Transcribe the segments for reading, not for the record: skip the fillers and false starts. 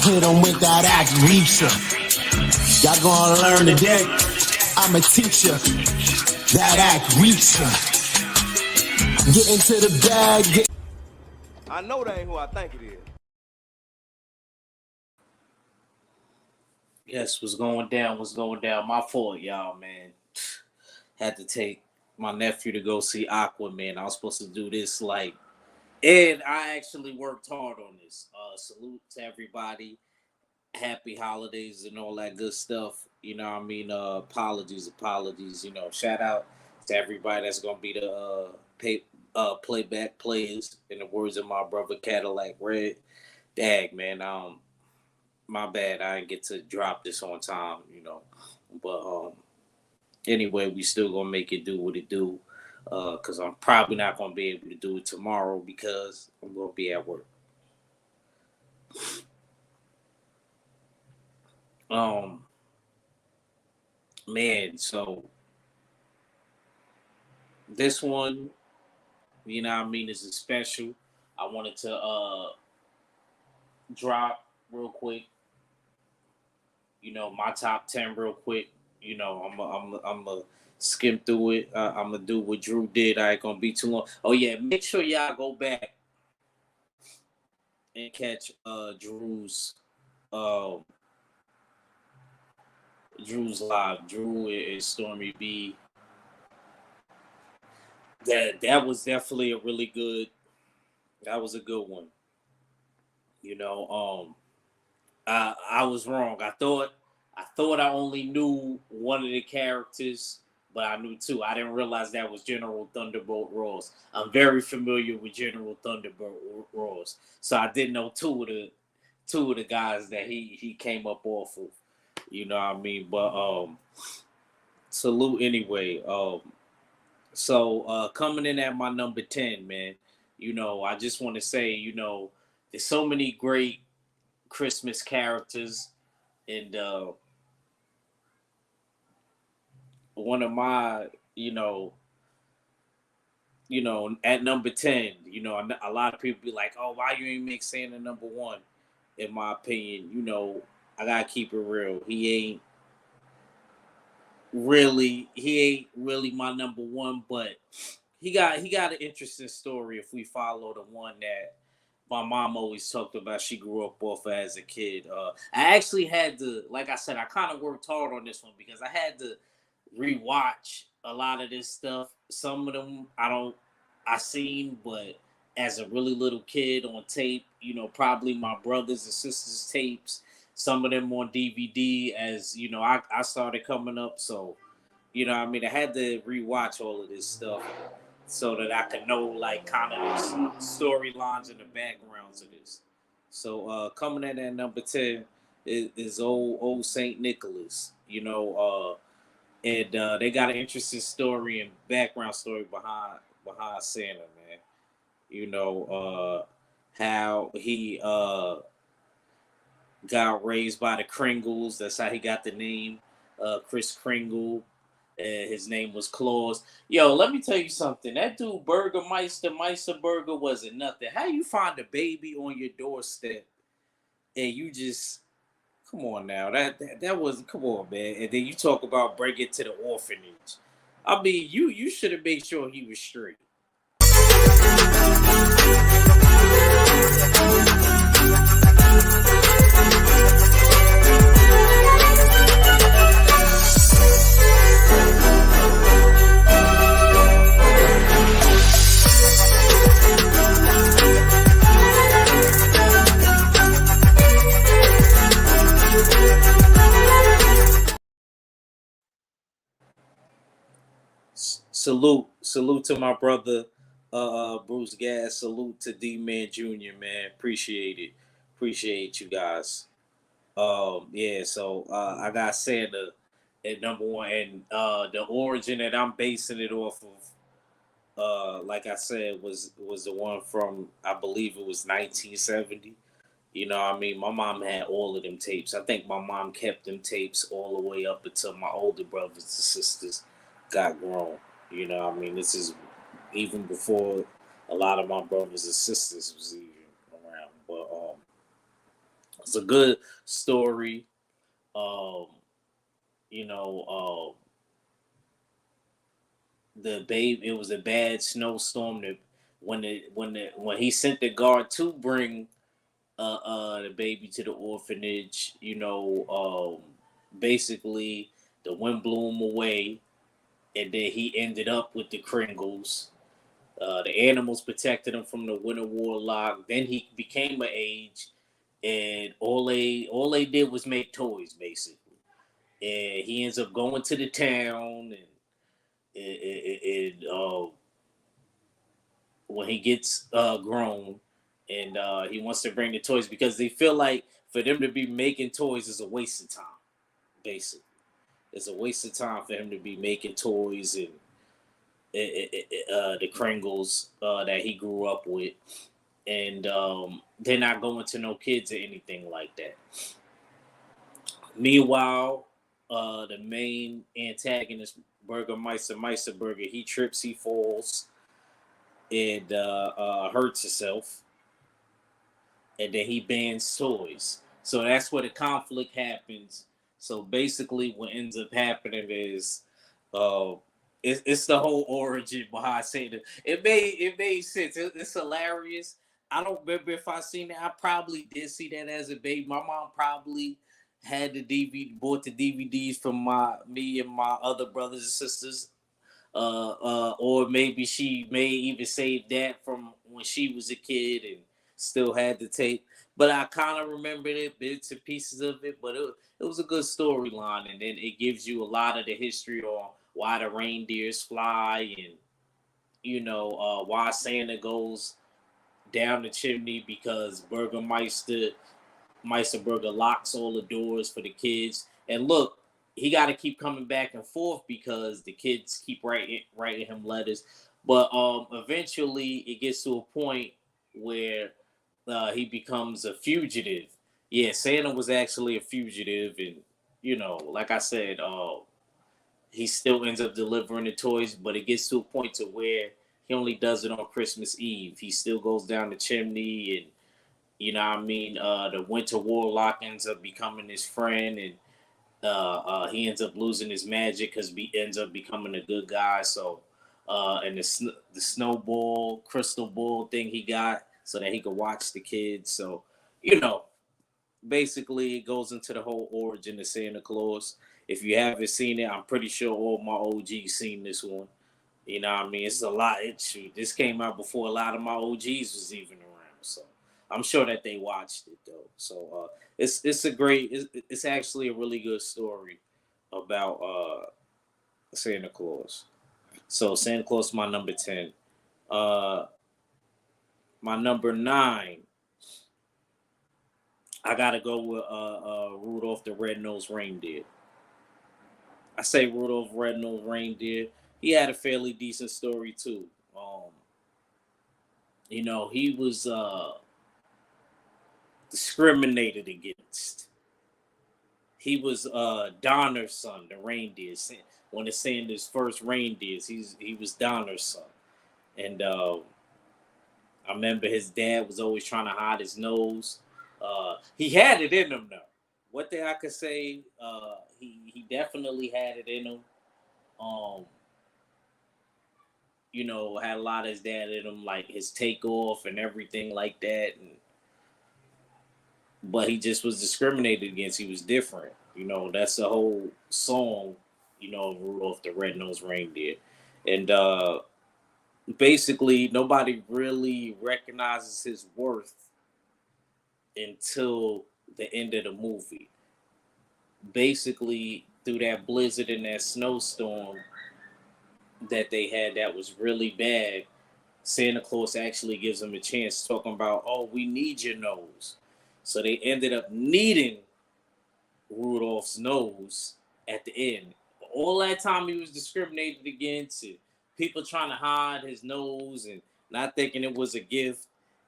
hit them with that act reacher. Y'all gonna learn today. I'm a teacher. That act reacher. Get into the bag. I know that ain't who I think it is. Yes, what's going down? What's going down? My fault, y'all, man. Had to take my nephew to go see Aquaman. I was supposed to do this and I actually worked hard on this. Salute to everybody. Happy holidays and all that good stuff. You know what I mean? Apologies. You know, shout out to everybody that's gonna be the playback players, in the words of my brother Cadillac Red. Dag, man. My bad. I didn't get to drop this on time, you know. But anyway, we still gonna make it do what it do. Cause I'm probably not gonna be able to do it tomorrow because I'm gonna be at work. Man, so this one, you know what I mean, is a special. I wanted to drop real quick, you know, my top 10 real quick. You know, I'm a skim through it. I'm gonna do what Drew did. I ain't gonna be too long. Oh yeah, make sure y'all go back and catch Drew's live. Drew and Stormy B. That was definitely a really good. That was a good one. You know, I was wrong. I thought I only knew one of the characters, but I knew two. I didn't realize that was General Thunderbolt Ross. I'm very familiar with General Thunderbolt Ross, so I didn't know two of the guys that he came up off of. You know what I mean? But salute anyway. So coming in at my number 10, man. You know, I just want to say, you know, there's so many great Christmas characters, and one of my, at number 10, you know, a lot of people be like, oh, why you ain't make Santa number one? In my opinion, you know, I gotta keep it real. He ain't really my number one, but he got an interesting story if we follow the one that my mom always talked about. She grew up off of as a kid. I actually had to, like I said, I kind of worked hard on this one because I had to rewatch a lot of this stuff. Some of them I seen, but as a really little kid on tape, you know, probably my brothers and sisters' tapes, some of them on DVD as, you know, I started coming up. So, you know what I mean? I had to rewatch all of this stuff so that I could know, like, kind of the storylines and the backgrounds of this. So, coming in at number 10 is old St. Nicholas, you know, and they got an interesting story and background story behind Santa, man. You know, how he got raised by the Kringles. That's how he got the name, Kris Kringle. His name was Claus. Yo, let me tell you something. That dude, Meister Burger, wasn't nothing. How you find a baby on your doorstep and you just, come on now. That was, come on, man. And then you talk about bring it to the orphanage. I mean, you should have made sure he was straight. Salute to my brother, Bruce Gas. Salute to D-Man Jr., man. Appreciate you guys. Yeah, so I got Santa at number one, and the origin that I'm basing it off of, like I said, was the one from, I believe it was 1970. You know what I mean? My mom had all of them tapes. I think my mom kept them tapes all the way up until my older brothers and sisters got grown. You know what I mean? This is even before a lot of my brothers and sisters was even around. But It's a good story. Um, you know, the babe. It was a bad snowstorm. That when he sent the guard to bring the baby to the orphanage, basically the wind blew him away, and then he ended up with the Kringles. The animals protected him from the winter warlock. Then he became an age, and all they did was make toys basically. And he ends up going to the town, and when he gets grown, and he wants to bring the toys because they feel like for them to be making toys is a waste of time. Basically, it's a waste of time for him to be making toys and the Kringles that he grew up with, and they're not going to no kids or anything like that. Meanwhile, the main antagonist, Meister Burger, he trips, he falls, and hurts himself, and then he bans toys. So that's where the conflict happens. So basically, what ends up happening is, uh, it's the whole origin behind saying it. It made sense. It's hilarious. I don't remember if I seen it. I probably did see that as a baby. My mom probably had bought the DVDs from me and my other brothers and sisters. Or maybe she may even save that from when she was a kid and still had the tape. But I kind of remembered it, bits and pieces of it. But it was a good storyline, and then it gives you a lot of the history on why the reindeers fly, and why Santa goes down the chimney because Meisterburger locks all the doors for the kids. And look, he got to keep coming back and forth because the kids keep writing him letters. But eventually, it gets to a point where he becomes a fugitive. Yeah, Santa was actually a fugitive, and like I said, he still ends up delivering the toys, but it gets to a point to where he only does it on Christmas Eve. He still goes down the chimney, and the Winter Warlock ends up becoming his friend, and he ends up losing his magic because he ends up becoming a good guy. So, and the snowball, crystal ball thing he got so that he could watch the kids. So, basically it goes into the whole origin of Santa Claus. If you haven't seen it, I'm pretty sure all my OGs seen this one. You know what I mean? It's a lot. This came out before a lot of my OGs was even around. So I'm sure that they watched it though. So it's actually a really good story about Santa Claus. So Santa Claus, my number 10. My number 9, I gotta go with Rudolph the Red-Nosed Reindeer. I say Rudolph Red-Nosed Reindeer. He had a fairly decent story too. He was discriminated against. He was Donner's son, the reindeer. One of Santa's first reindeers. He was Donner's son, and I remember his dad was always trying to hide his nose. He had it in him though. What thing I could say, he definitely had it in him. Had a lot of his dad in him, like his takeoff and everything like that. But he just was discriminated against. He was different. That's the whole song, Rudolph the Red-Nosed Reindeer. And basically, nobody really recognizes his worth until the end of the movie. Basically, through that blizzard and that snowstorm that they had that was really bad, Santa Claus actually gives them a chance, talking about, oh, we need your nose. So they ended up needing Rudolph's nose at the end. All that time he was discriminated against, and people trying to hide his nose and not thinking it was a gift.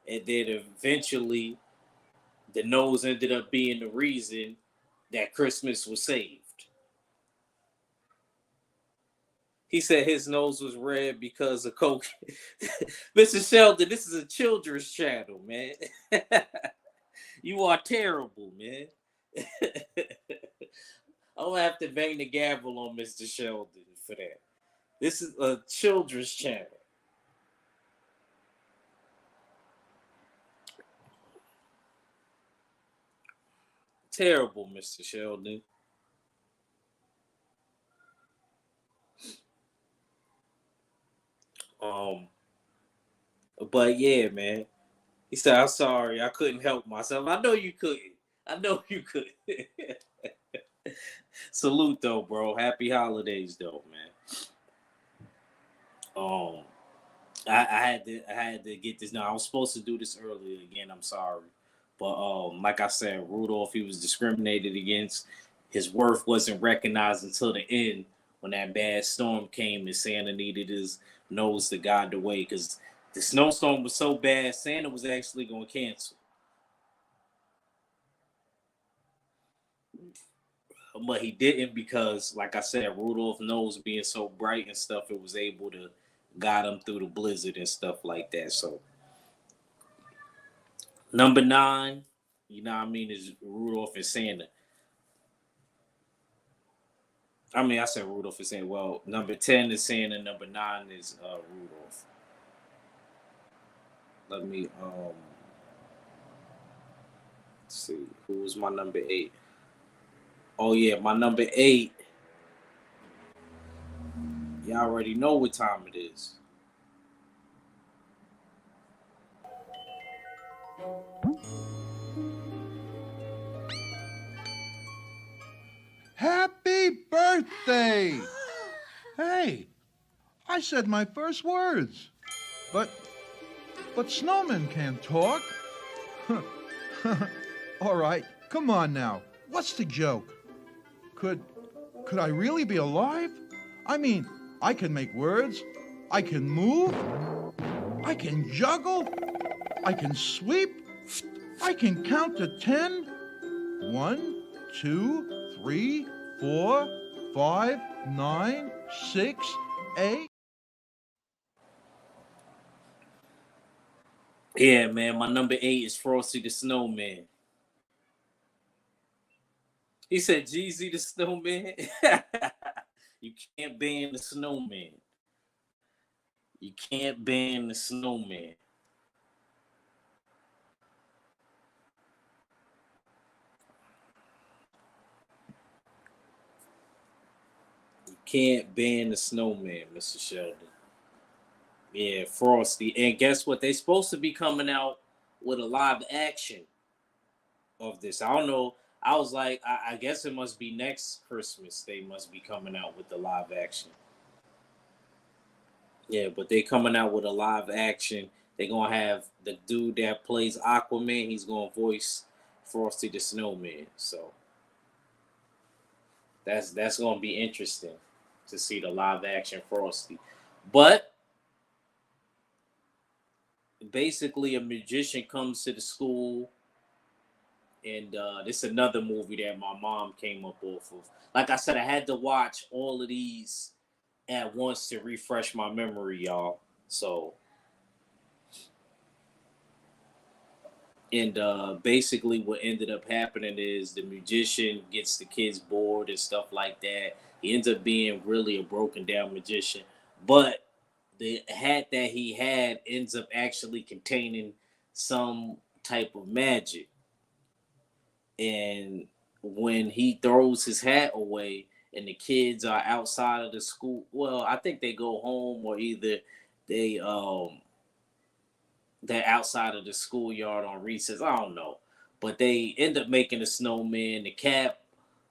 And then eventually the nose ended up being the reason that Christmas was saved. He said his nose was red because of coke. Mr. Sheldon, this is a children's channel, man. You are terrible, man. I'm gonna have to bang the gavel on Mr. Sheldon for that. This is a children's channel. Terrible, Mr. Sheldon. But yeah, man. He said, "I'm sorry, I couldn't help myself." I know you couldn't. I know you couldn't. Salute though, bro. Happy holidays though, man. Um, I had to get this. Now I was supposed to do this earlier again. I'm sorry, but like I said, Rudolph, he was discriminated against. His worth wasn't recognized until the end when that bad storm came and Santa needed his nose to guide the way because the snowstorm was so bad. Santa was actually going to cancel, but he didn't because, like I said, Rudolph's nose being so bright and stuff, it was able to guide him through the blizzard and stuff like that. So number 9, you know what I mean, is Rudolph and Santa. I mean, I said Rudolph and Santa. Well, number 10 is Santa. Number 9 is Rudolph. Let me see. Who was my number 8? Oh yeah, my number 8. Y'all already know what time it is. Happy birthday! Hey, I said my first words. But snowmen can't talk. All right, come on now. What's the joke? Could I really be alive? I mean, I can make words. I can move. I can juggle. I can sweep. I can count to 10. 1, 2, 3, 4, 5, 9, 6, 8. Yeah, man. My number 8 is Frosty the Snowman. He said, "Jeezy the Snowman." You can't ban the snowman. You can't ban the snowman. You can't ban the snowman, Mr. Sheldon. Yeah, Frosty. And guess what? They supposed to be coming out with a live action of this. I don't know. I was like, I guess it must be next Christmas. They must be coming out with the live action. Yeah, but they coming out with a live action. They're gonna have the dude that plays Aquaman. He's gonna voice Frosty the Snowman. So that's gonna be interesting to see the live action Frosty. But basically, a magician comes to the school, and this is another movie that my mom came up off of. Like I said, I had to watch all of these at once to refresh my memory, y'all. So, and basically, what ended up happening is the magician gets the kids bored and stuff like that. He ends up being really a broken down magician, but the hat that he had ends up actually containing some type of magic. And when he throws his hat away and the kids are outside of the school, well, I think they go home or either they they're outside of the schoolyard on recess. I don't know. But they end up making a snowman. The cap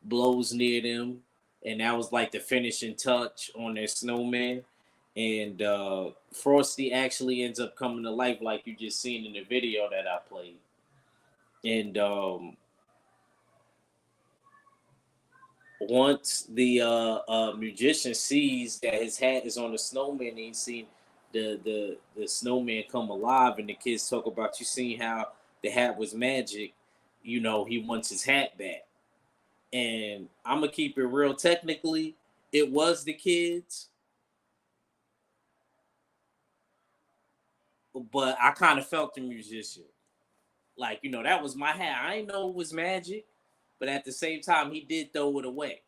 blows near them. And that was like the finishing touch on their snowman. And Frosty actually ends up coming to life like you just seen in the video that I played. And once the musician sees that his hat is on the snowman, and he's seen the snowman come alive, and the kids talk about, you seen how the hat was magic, you know, he wants his hat back. And I'm gonna keep it real. Technically, it was the kids, but I kind of felt the musician. Like, that was my hat. I didn't know it was magic, but at the same time, he did throw it away.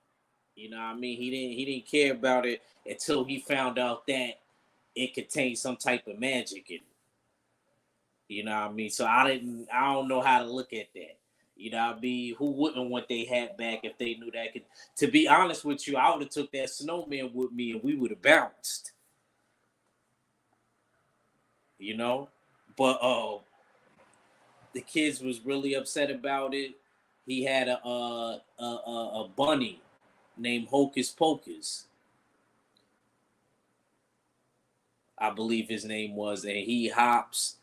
You know what I mean? He didn't care about it until he found out that it contained some type of magic in it. You know what I mean? So I don't know how to look at that. You know what I mean? Who wouldn't want their hat back if they knew that could? To be honest with you, I would have took that snowman with me and we would have bounced. You know? But the kids was really upset about it. He had a bunny named Hocus Pocus, I believe his name was, and he hopped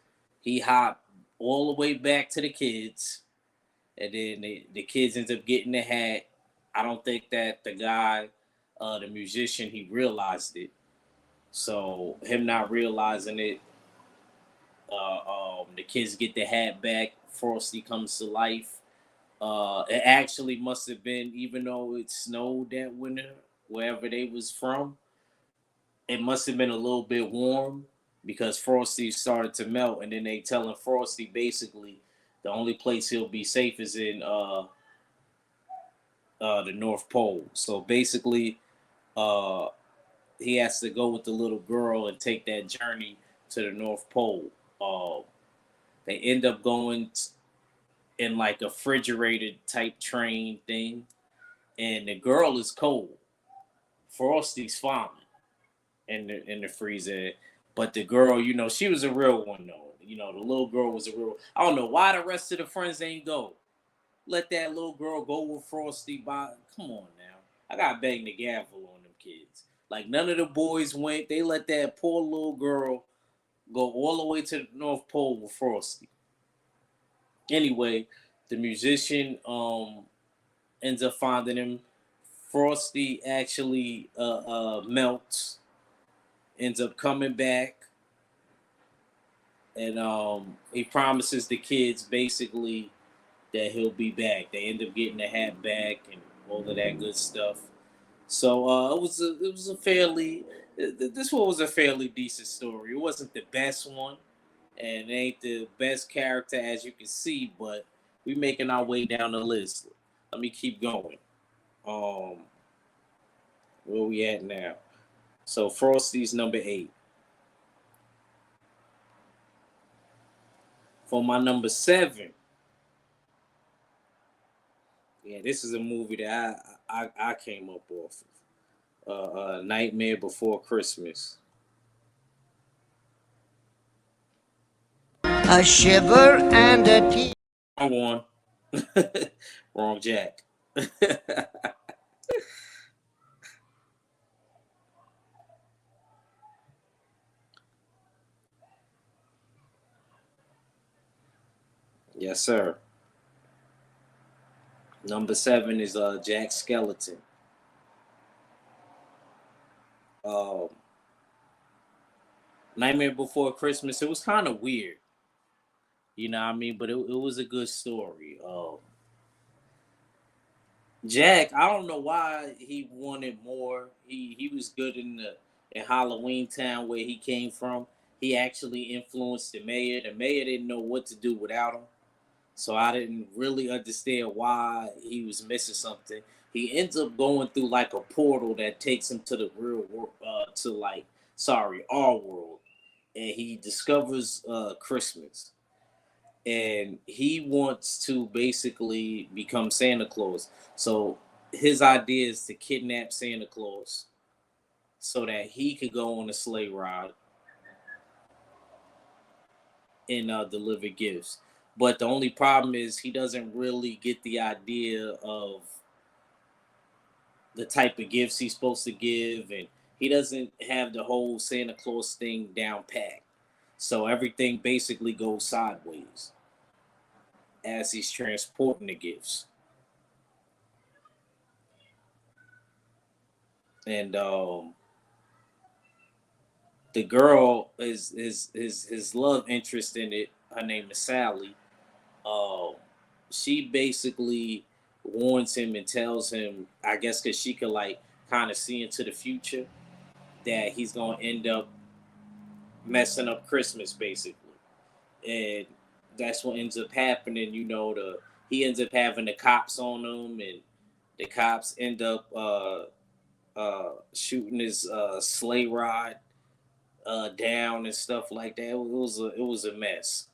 all the way back to the kids, and then the kids end up getting the hat. I don't think that the guy, the musician, he realized it. So him not realizing it, the kids get the hat back. Frosty comes to life. It actually must have been, even though it snowed that winter, wherever they was from, it must have been a little bit warm because Frosty started to melt, and then they telling Frosty basically the only place he'll be safe is in the North Pole. So basically, he has to go with the little girl and take that journey to the North Pole. They end up going in like a refrigerated type train thing, and the girl is cold. Frosty's fine in the freezer, but the girl, she was a real one though. The little girl was a real. I don't know why the rest of the friends ain't go. Let that little girl go with Frosty by. Come on now, I got bang the gavel on them kids. Like none of the boys went. They let that poor little girl go all the way to the North Pole with Frosty. Anyway, the musician ends up finding him. Frosty actually melts, ends up coming back, and he promises the kids basically that he'll be back. They end up getting the hat back and all of that good stuff. So it was a fairly this one was a fairly decent story. It wasn't the best one, and it ain't the best character as you can see, but we making our way down the list. Let me keep going. Where we at now? So Frosty's number 8. For my number 7, yeah, this is a movie that I came up off of. Nightmare Before Christmas. A shiver and a tear. Wrong one. Wrong Jack. Yes, sir. Number 7 is Jack Skeleton. Nightmare Before Christmas. It was kind of weird, you know what I mean, but it was a good story. Jack, I don't know why he wanted more. He was good in Halloween Town where he came from. He actually influenced the mayor. The mayor didn't know what to do without him. So I didn't really understand why he was missing something. He ends up going through like a portal that takes him to the real world, our world. And he discovers Christmas. And he wants to basically become Santa Claus. So his idea is to kidnap Santa Claus so that he could go on a sleigh ride and deliver gifts. But the only problem is he doesn't really get the idea of the type of gifts he's supposed to give, and he doesn't have the whole Santa Claus thing down pat. So everything basically goes sideways as he's transporting the gifts. And the girl is his love interest in it. Her name is Sally. She basically warns him and tells him, I guess because she could like kind of see into the future, that he's gonna end up messing up Christmas basically. And that's what ends up happening. He ends up having the cops on him, and the cops end up shooting his sleigh ride down and stuff like that. It was a mess.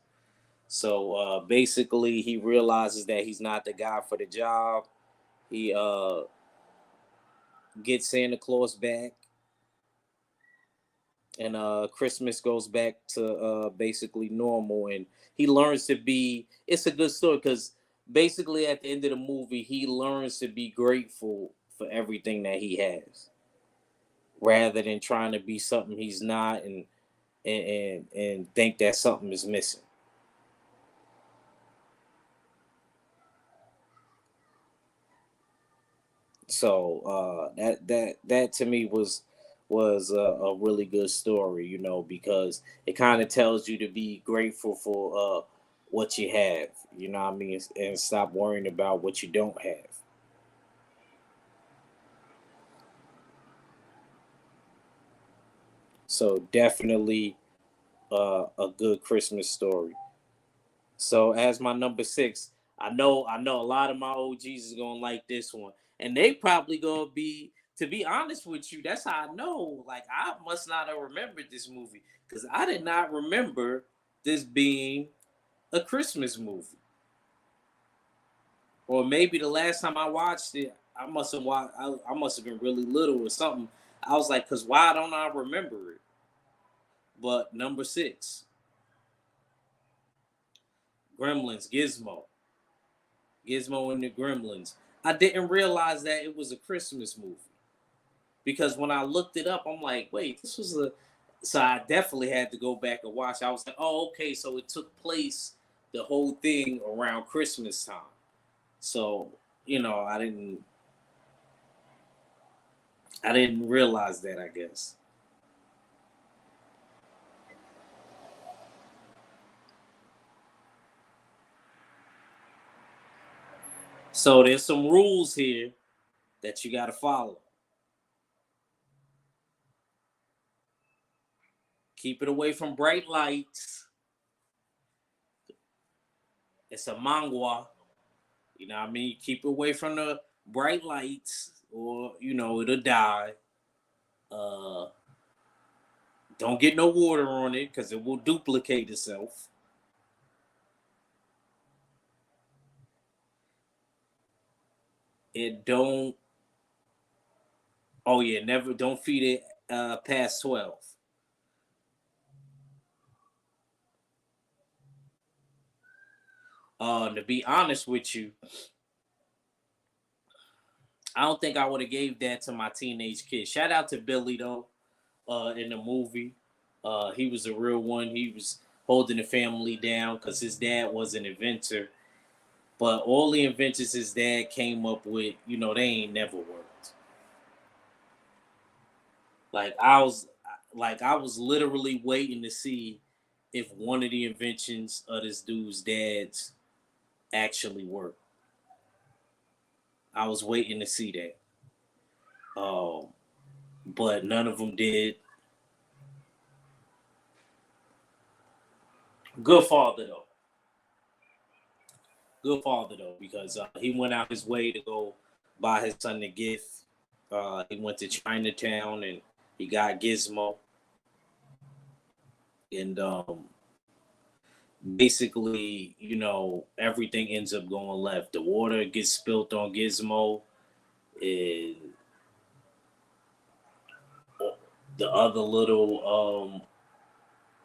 So basically, he realizes that he's not the guy for the job. He gets Santa Claus back, and Christmas goes back to basically normal, and he learns to be. It's a good story because basically at the end of the movie, he learns to be grateful for everything that he has, rather than trying to be something he's not, and think that something is missing. So that to me was a really good story, because it kind of tells you to be grateful for what you have, you know what I mean, and stop worrying about what you don't have. So definitely a good Christmas story. So as my number six, I know a lot of my OGs is gonna like this one, and they probably gonna be. To be honest with you, that's how I know. Like I must not have remembered this movie because I did not remember this being a Christmas movie. Or maybe the last time I watched it, I must have watched. I must have been really little or something. I was like, because why don't I remember it? But number six, Gremlins, Gizmo and the Gremlins. I didn't realize that it was a Christmas movie because when I looked it up, I'm like, wait, this was a. So I definitely had to go back and watch. I was like, oh, okay, so it took place the whole thing around Christmas time. So I didn't realize that. I guess. So there's some rules here that you got to follow. Keep it away from bright lights. It's a mangwa. You know what I mean? Keep it away from the bright lights or, it'll die. Uh, don't get no water on it because it will duplicate itself. It don't, oh yeah, never, don't feed it past 12. To be honest with you, I don't think I would have gave that to my teenage kid. Shout out to Billy though, in the movie. He was a real one. He was holding the family down because his dad was an inventor. But all the inventions his dad came up with, they ain't never worked. Like I was literally waiting to see if one of the inventions of this dude's dad's actually worked. I was waiting to see that. Um, but none of them did. Good father though. Good father though, because he went out his way to go buy his son a gift. He went to Chinatown and he got Gizmo, and basically, everything ends up going left. The water gets spilt on Gizmo, and the other little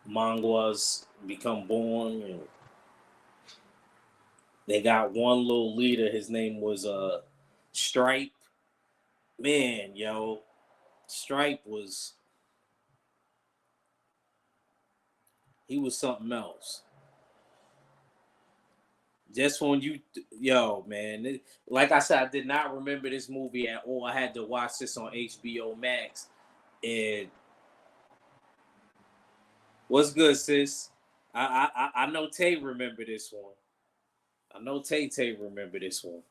manguas become born, and they got one little leader. His name was Stripe. Man, yo, Stripe was he was something else. Just when yo, man, like I said, I did not remember this movie at all. I had to watch this on HBO Max. And what's good, sis? I know Tay remember this one. I know Tay remember this one.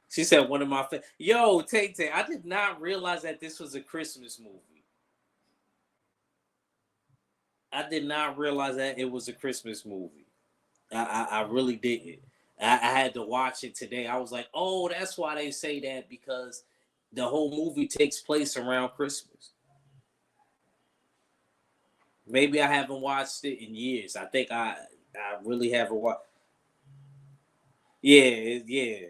She said one of my yo Tay, I did not realize that this was a Christmas movie. I did not realize that it was a Christmas movie. I really didn't. I had to watch it today. I was like, oh, that's why they say that, because the whole movie takes place around Christmas. Maybe I haven't watched it in years. I think I really haven't watched. Yeah, yeah.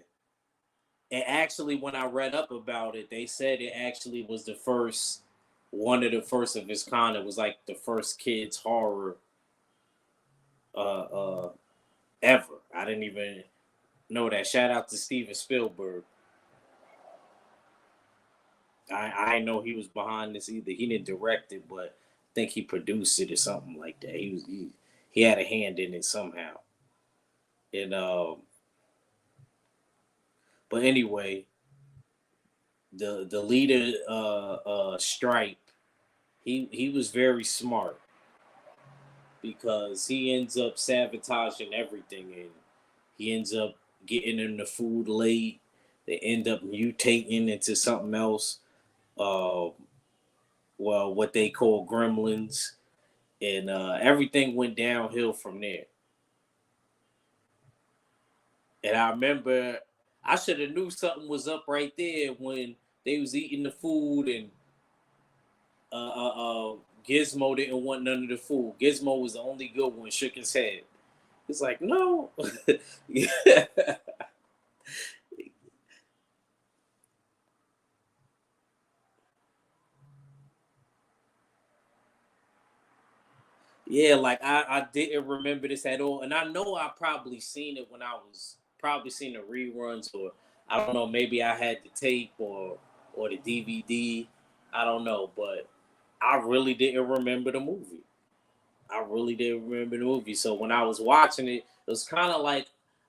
And actually, when I read up about it, they said it actually was the first, one of the first of its kind. It was like the first kids horror uh ever. I didn't even know that. Shout out to Steven Spielberg. I didn't know he was behind this either. He didn't direct it, but I think he produced it or something like that. He had a hand in it somehow. And but anyway, the leader Stripe, he was very smart, because he ends up sabotaging everything, and he ends up getting them the food late. They end up mutating into something else. Uh, well, what they call gremlins, and everything went downhill from there. And I remember I should have knew something was up right there when they was eating the food, and Gizmo didn't want none of the food. Gizmo was the only good one. Shook his head. It's like, no. Yeah. Yeah, like I didn't remember this at all. And I know I probably seen it when I was probably seen the reruns, or I don't know, maybe I had the tape or the DVD. I don't know, but I really didn't remember the movie. I really didn't remember the movie. So when I was watching it, it was kind of like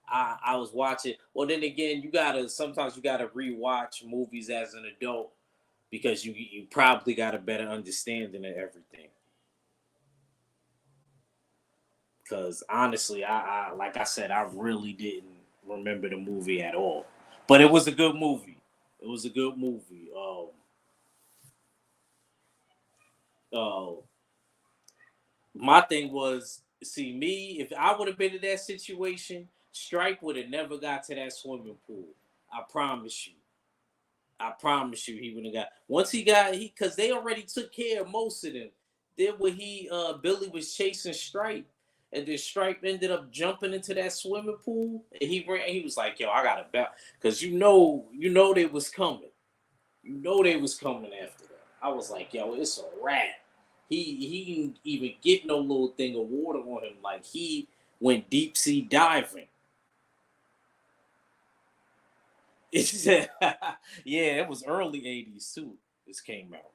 I was watching. Well, then again, you gotta rewatch movies as an adult, because you probably got a better understanding of everything. Because honestly, I like I said, I really didn't remember the movie at all. But it was a good movie. It was a good movie. Uh, my thing was, see me, if I would have been in that situation, Stripe would have never got to that swimming pool. I promise you. I promise you, he would have got. Once he, because they already took care of most of them. Then when Billy was chasing Stripe, and then Stripe ended up jumping into that swimming pool, and he ran. He was like, "Yo, I got to bet," because you know they was coming. You know they was coming after that. I was like, "Yo, it's a rat." He didn't even get no little thing of water on him. Like, he went deep sea diving. It's yeah, it was early '80s too. This came out.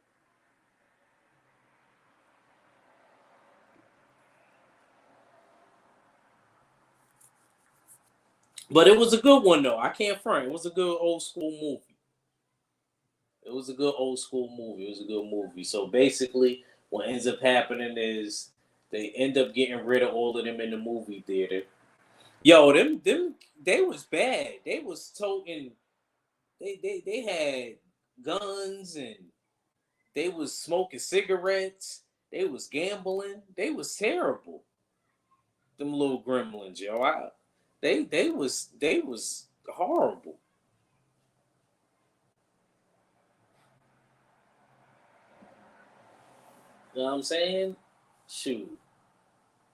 But it was a good one though. I can't front. It was a good old school movie. It was a good old school movie. It was a good movie. So basically, what ends up happening is they end up getting rid of all of them in the movie theater. Yo, them they was bad. They was toting. They had guns, and they was smoking cigarettes. They was gambling. They was terrible. Them little gremlins, yo. They was horrible. You know what I'm saying? Shoot,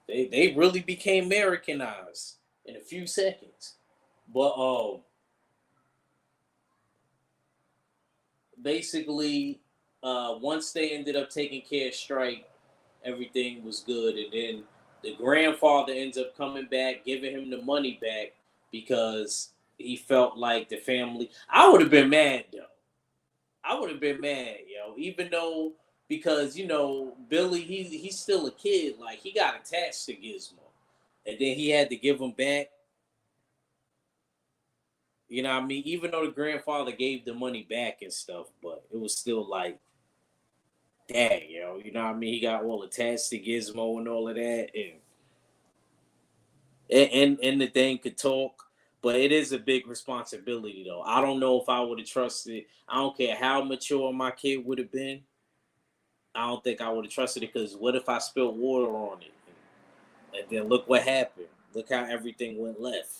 they really became Americanized in a few seconds. But basically, once they ended up taking care of Strike, everything was good, and then the grandfather ends up coming back, giving him the money back, because he felt like the family. I would have been mad though. I would have been mad, yo. Even though, because Billy, he's still a kid. Like, he got attached to Gizmo, and then he had to give him back. You know what I mean? Even though the grandfather gave the money back and stuff, but it was still like, dang, yo. You know what I mean? He got all attached to Gizmo and all of that, and the thing could talk. But it is a big responsibility, though. I don't know if I would have trusted. I don't care how mature my kid would have been. I don't think I would have trusted it because what if I spilled water on it? And then look what happened. Look how everything went left.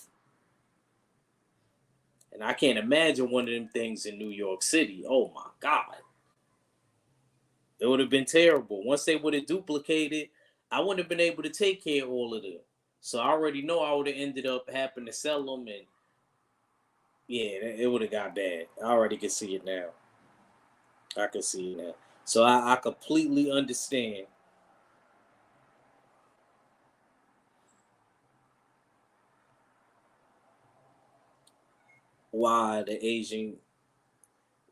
And I can't imagine one of them things in New York City. Oh my God. It would have been terrible. Once they would have duplicated, I wouldn't have been able to take care of all of them. So I already know I would have ended up having to sell them, and yeah, it would have got bad. I already can see it now. I can see it now. So I completely understand why the Asian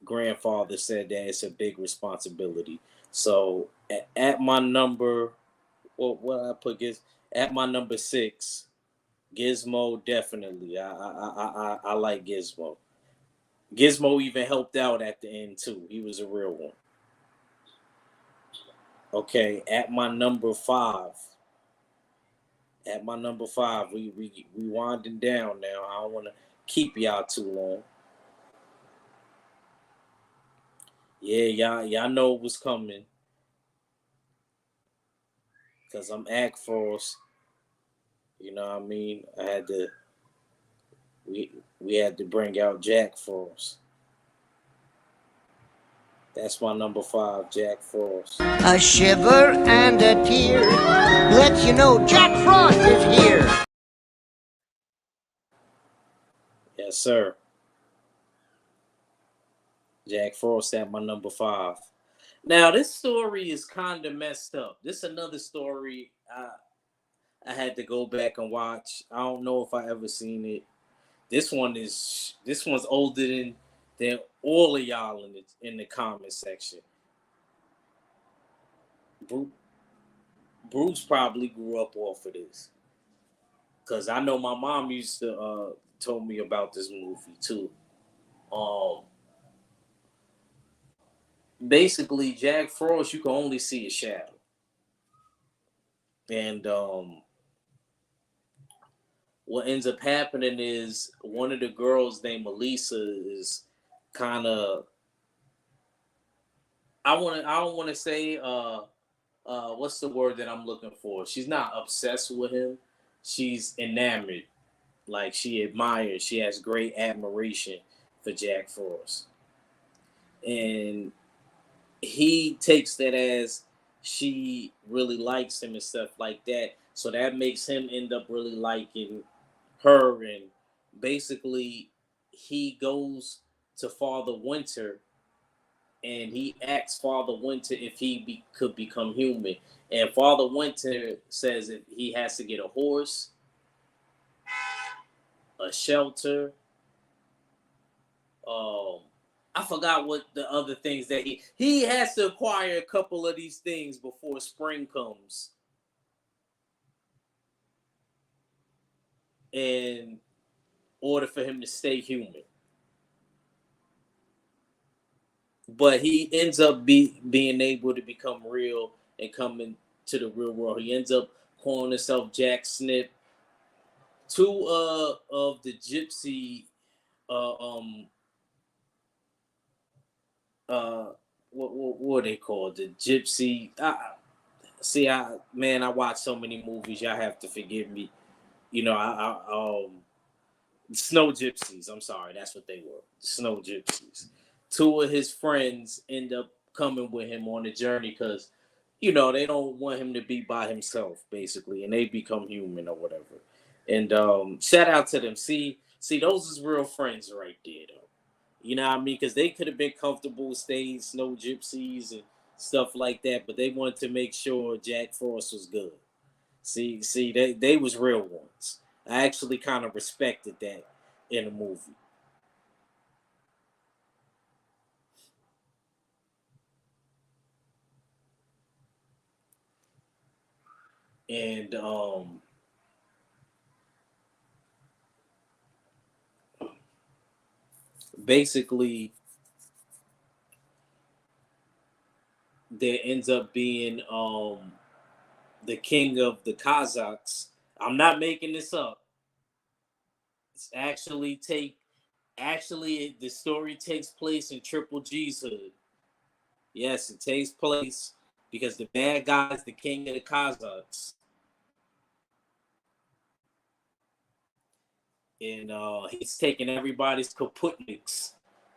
grandfather said that it's a big responsibility. So at my number, well, what I put is at my number 6, Gizmo definitely. I like Gizmo. Gizmo even helped out at the end too. He was a real one. Okay, at my number 5. At my number 5, we winding down now. I don't want to keep y'all too long. Yeah, y'all know what's coming. Cause I'm Act Frost. You know what I mean? We had to bring out Jack Frost. That's my number 5, Jack Frost. A shiver and a tear lets you know Jack Frost is here. Yes, sir. Jack Frost at my number 5. Now this story is kind of messed up. This is another story I had to go back and watch. I don't know if I ever seen it. This one's older than all of y'all in the comment section. Bruce probably grew up off of this, cause I know my mom used to told me about this movie too. Um, Basically, Jack Frost, you can only see a shadow, and what ends up happening is one of the girls named Melissa is kind of, I don't want to say what's the word that I'm looking for? She's not obsessed with him. She's enamored. Like she admires. She has great admiration for Jack Frost. And he takes that as she really likes him and stuff like that. So that makes him end up really liking her. And basically, he goes to Father Winter and he asks Father Winter if could become human. And Father Winter says that he has to get a horse, a shelter. I forgot what the other things that he has to acquire a couple of these things before spring comes. In order for him to stay human. But he ends up being able to become real and come into the real world. He ends up calling himself Jack Snip. Two of the gypsy what are they called? The gypsy. I watch so many movies. Y'all have to forgive me. You know, snow gypsies. I'm sorry, that's what they were. Snow gypsies. Two of his friends end up coming with him on the journey because, you know, they don't want him to be by himself, basically, and they become human or whatever. And shout out to them. See, those is real friends right there, though. You know what I mean? Because they could have been comfortable staying snow gypsies and stuff like that, but they wanted to make sure Jack Frost was good. See, they was real ones. I actually kind of respected that in a movie. And basically there ends up being the king of the Kazakhs. I'm not making this up. It's actually the story takes place in Triple G's hood. Yes, it takes place because the bad guy is the king of the Kazakhs. And he's taking everybody's kaputniks.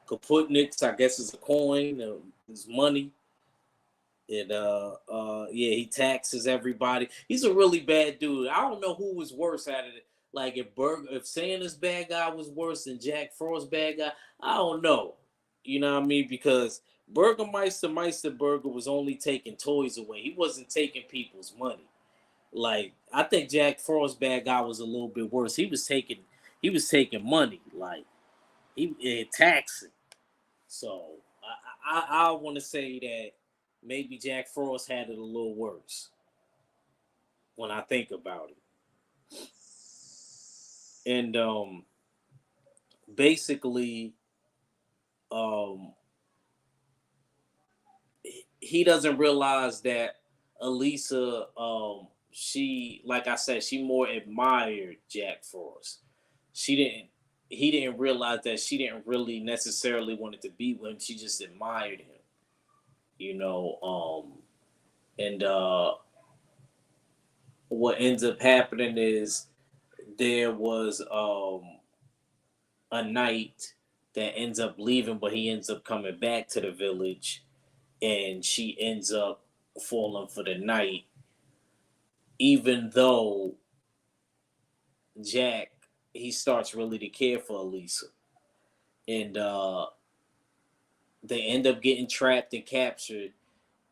Kaputniks, I guess, is a coin, is money. And yeah, he taxes everybody. He's a really bad dude. I don't know who was worse at it. Like if Santa's bad guy was worse than Jack Frost's bad guy, I don't know. You know what I mean? Because Meisterburger was only taking toys away. He wasn't taking people's money. Like I think Jack Frost's bad guy was a little bit worse. He was taking money, like he taxing. So I want to say that maybe Jack Frost had it a little worse when I think about it. And basically, he doesn't realize that Elisa, she, like I said, she more admired Jack Frost. He didn't realize that she didn't really necessarily wanted to be with him. She just admired him, you know. And what ends up happening is there was a knight that ends up leaving, but he ends up coming back to the village, and she ends up falling for the knight, even though Jack, he starts really to care for Elisa. And they end up getting trapped and captured,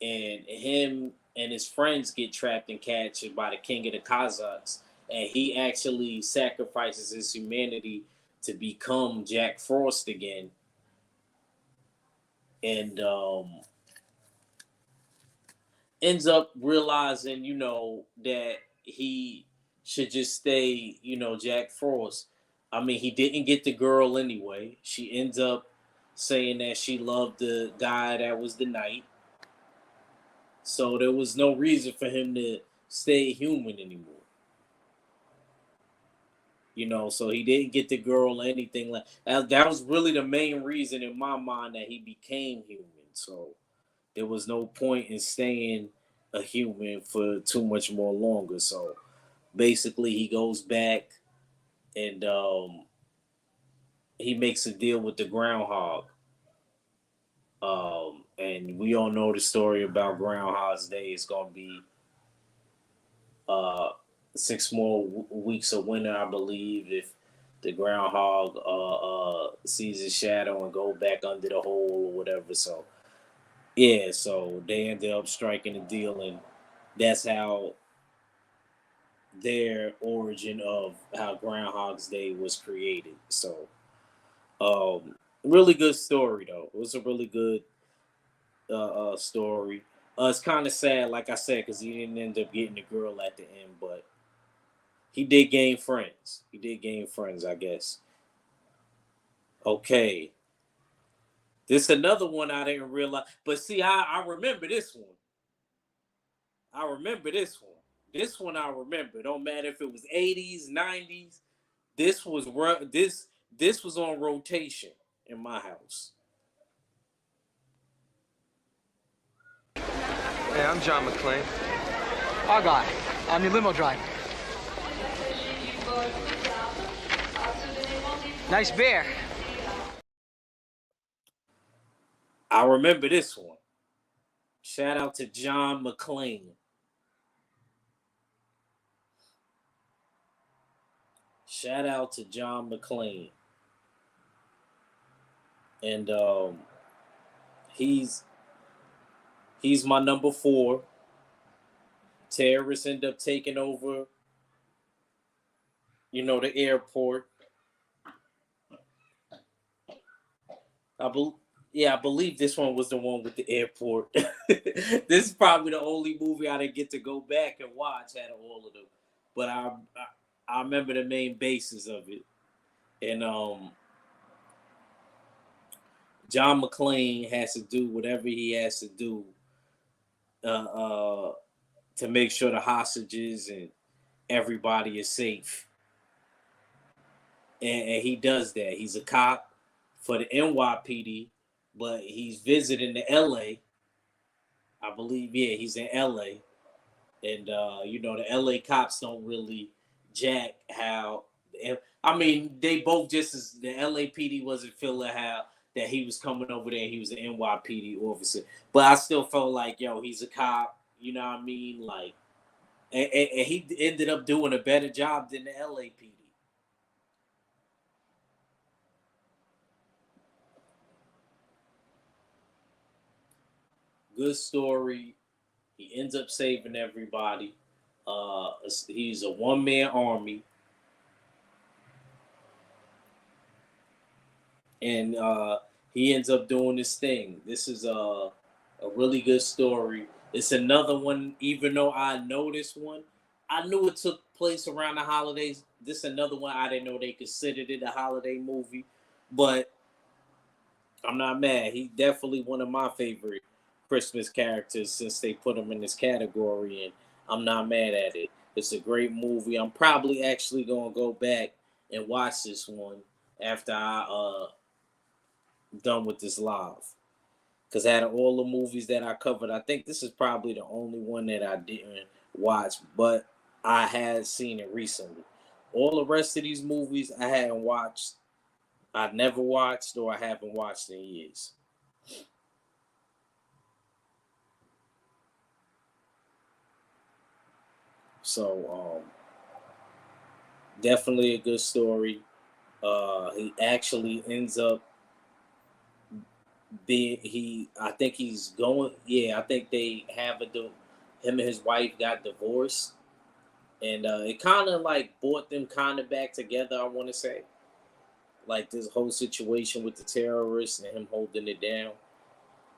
and him and his friends get trapped and captured by the king of the Kazakhs, and he actually sacrifices his humanity to become Jack Frost again. And ends up realizing, you know, that he should just stay, you know, Jack Frost. I mean, he didn't get the girl anyway. She ends up saying that she loved the guy that was the knight. So there was no reason for him to stay human anymore. You know, so he didn't get the girl or anything like that. That was really the main reason in my mind that he became human. So there was no point in staying a human for too much more longer. So basically he goes back and he makes a deal with the groundhog. And we all know the story about Groundhog's Day. It's gonna be 6 more weeks of winter, I believe, if the groundhog sees his shadow and go back under the hole or whatever. So yeah, so they ended up striking a deal, and that's how their origin of how Groundhog's Day was created. So really good story though. It was a really good story. It's kind of sad, like I said, because he didn't end up getting the girl at the end, but he did gain friends. He did gain friends, I guess. Okay. This another one I didn't realize. But see, I remember this one. I remember this one. This one I remember. Don't matter if it was 80s, 90s. This was this was on rotation in my house. Hey, I'm John McClane. Our guy. I'm your limo driver. Nice beer. I remember this one. Shout out to John McClane. Shout out to John McClane. And he's my number 4. Terrorists end up taking over, you know, the airport. I believe this one was the one with the airport. This is probably the only movie I didn't get to go back and watch out of all of them. But I remember the main basis of it. And John McClane has to do whatever he has to do to make sure the hostages and everybody is safe. And he does that. He's a cop for the NYPD, but he's visiting the LA. I believe, yeah, he's in LA. And you know, the LA cops don't really jack how. I mean, they both just as the LAPD wasn't feeling how that he was coming over there. He was an NYPD officer, but I still felt like, yo, he's a cop. You know what I mean? Like, and he ended up doing a better job than the LAPD. Good story. He ends up saving everybody. He's a one-man army, and he ends up doing this thing. This is a really good story. It's another one, even though I know this one, I knew it took place around the holidays. This is another one I didn't know they considered it a holiday movie, but I'm not mad. He definitely one of my favorite Christmas characters since they put him in this category, and I'm not mad at it. It's a great movie. I'm probably actually gonna go back and watch this one after I done with this live. Because out of all the movies that I covered, I think this is probably the only one that I didn't watch, but I had seen it recently. All the rest of these movies I hadn't watched. I never watched or I haven't watched in years. So definitely a good story. He actually ends up I think he's going, yeah, I think they have him and his wife got divorced. And it kind of like brought them kind of back together, I want to say. Like this whole situation with the terrorists and him holding it down.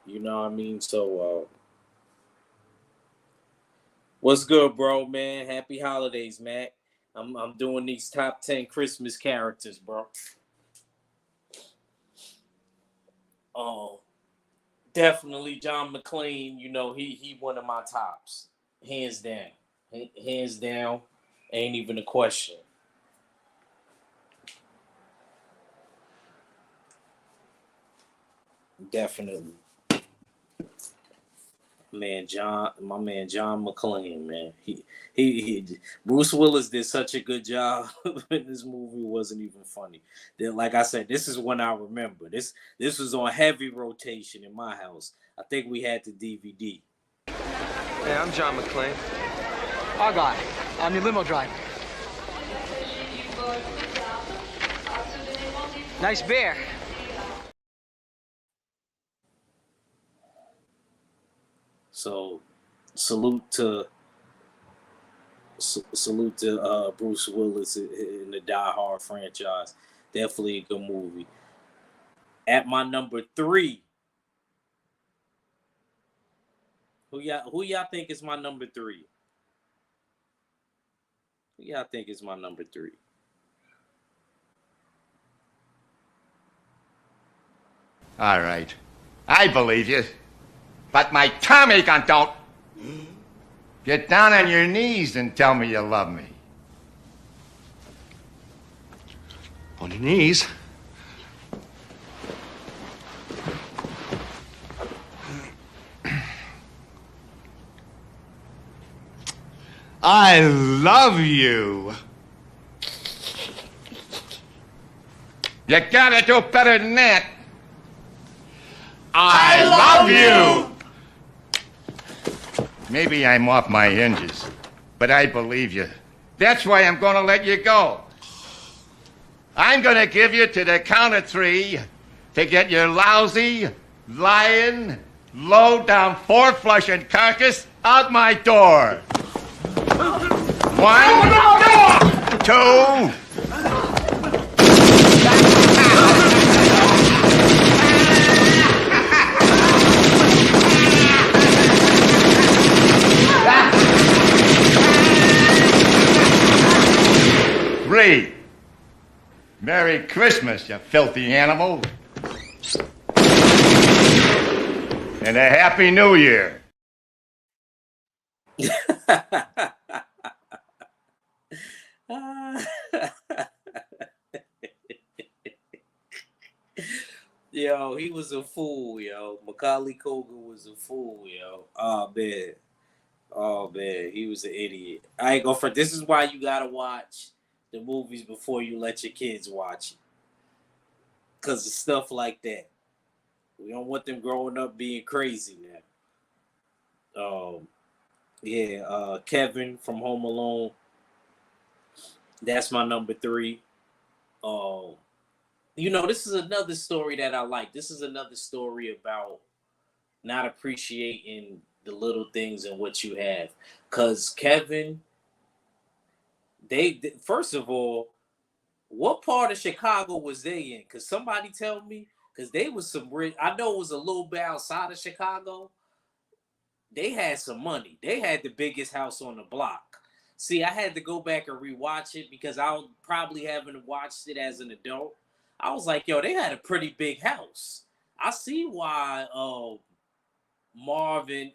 You know what I mean? So what's good, bro, man? Happy holidays, Mac. I'm doing these top 10 Christmas characters, bro. Definitely John McClane, you know, he one of my tops. Hands down. Hands down. Ain't even a question. Definitely. My man John McClane, man. He Bruce Willis did such a good job in this movie. It wasn't even funny. Like I said, this is one I remember. This was on heavy rotation in my house. I think we had the DVD. Hey, I'm John McClane. Our guy. I'm your limo driver. Nice beer. So salute to Bruce Willis in the Die Hard franchise. Definitely a good movie. At my number 3, who y'all think is my number 3? Who y'all think is my number 3? All right. I believe you. But my Tommy gun don't. Get down on your knees and tell me you love me. On your knees? I love you. You gotta do better than that. I love you. Maybe I'm off my hinges, but I believe you. That's why I'm gonna let you go. I'm gonna give you to the count of 3 to get your lousy, lying, low-down, 4-flushing carcass out my door. 1, 2. 3. Merry Christmas, you filthy animal. And a Happy New Year. Yo, he was a fool, yo. Macaulay Culkin was a fool, yo. Oh man. Oh man, he was an idiot. I ain't go for this is why you gotta watch the movies before you let your kids watch it. Cause of stuff like that. We don't want them growing up being crazy now. Yeah, Kevin from Home Alone. That's my number 3. This is another story that I like. This is another story about not appreciating the little things and what you have. Cause Kevin, first of all, what part of Chicago was they in? Cause somebody tell me, cause they was some rich. I know it was a little bit outside of Chicago. They had some money. They had the biggest house on the block. See, I had to go back and rewatch it because I probably haven't watched it as an adult. I was like, yo, they had a pretty big house. I see why Marvin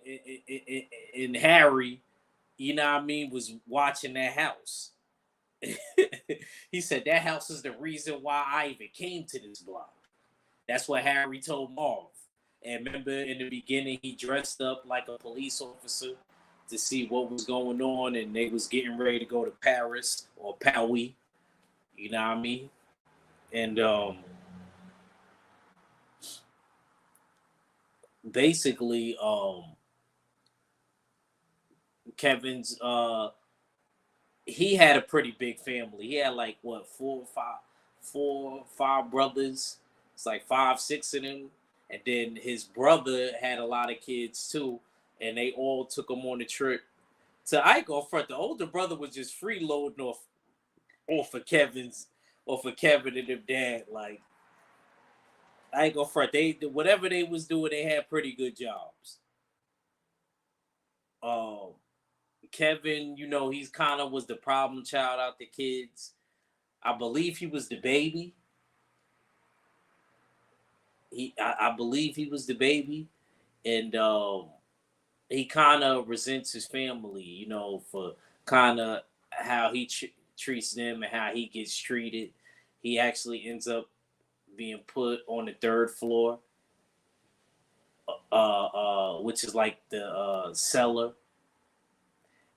and Harry, you know what I mean, was watching that house. He said that house is the reason why I even came to this block. That's what Harry told Marv. And remember in the beginning, he dressed up like a police officer to see what was going on, and they was getting ready to go to Paris or Paris. You know what I mean? And basically, Kevin's he had a pretty big family. He had like what 4 or 5 brothers. It's like 5, 6 of them. And then his brother had a lot of kids too, and they all took him on the trip to Ike front. The older brother was just freeloading off of Kevin and their dad. Like I ain't gonna front. Whatever they was doing, they had pretty good jobs. Kevin, he's kind of was the problem child out the kids. I believe he was the baby. I believe he was the baby, and he kind of resents his family, for kind of how he treats them and how he gets treated. He actually ends up being put on the 3rd floor, which is like the cellar.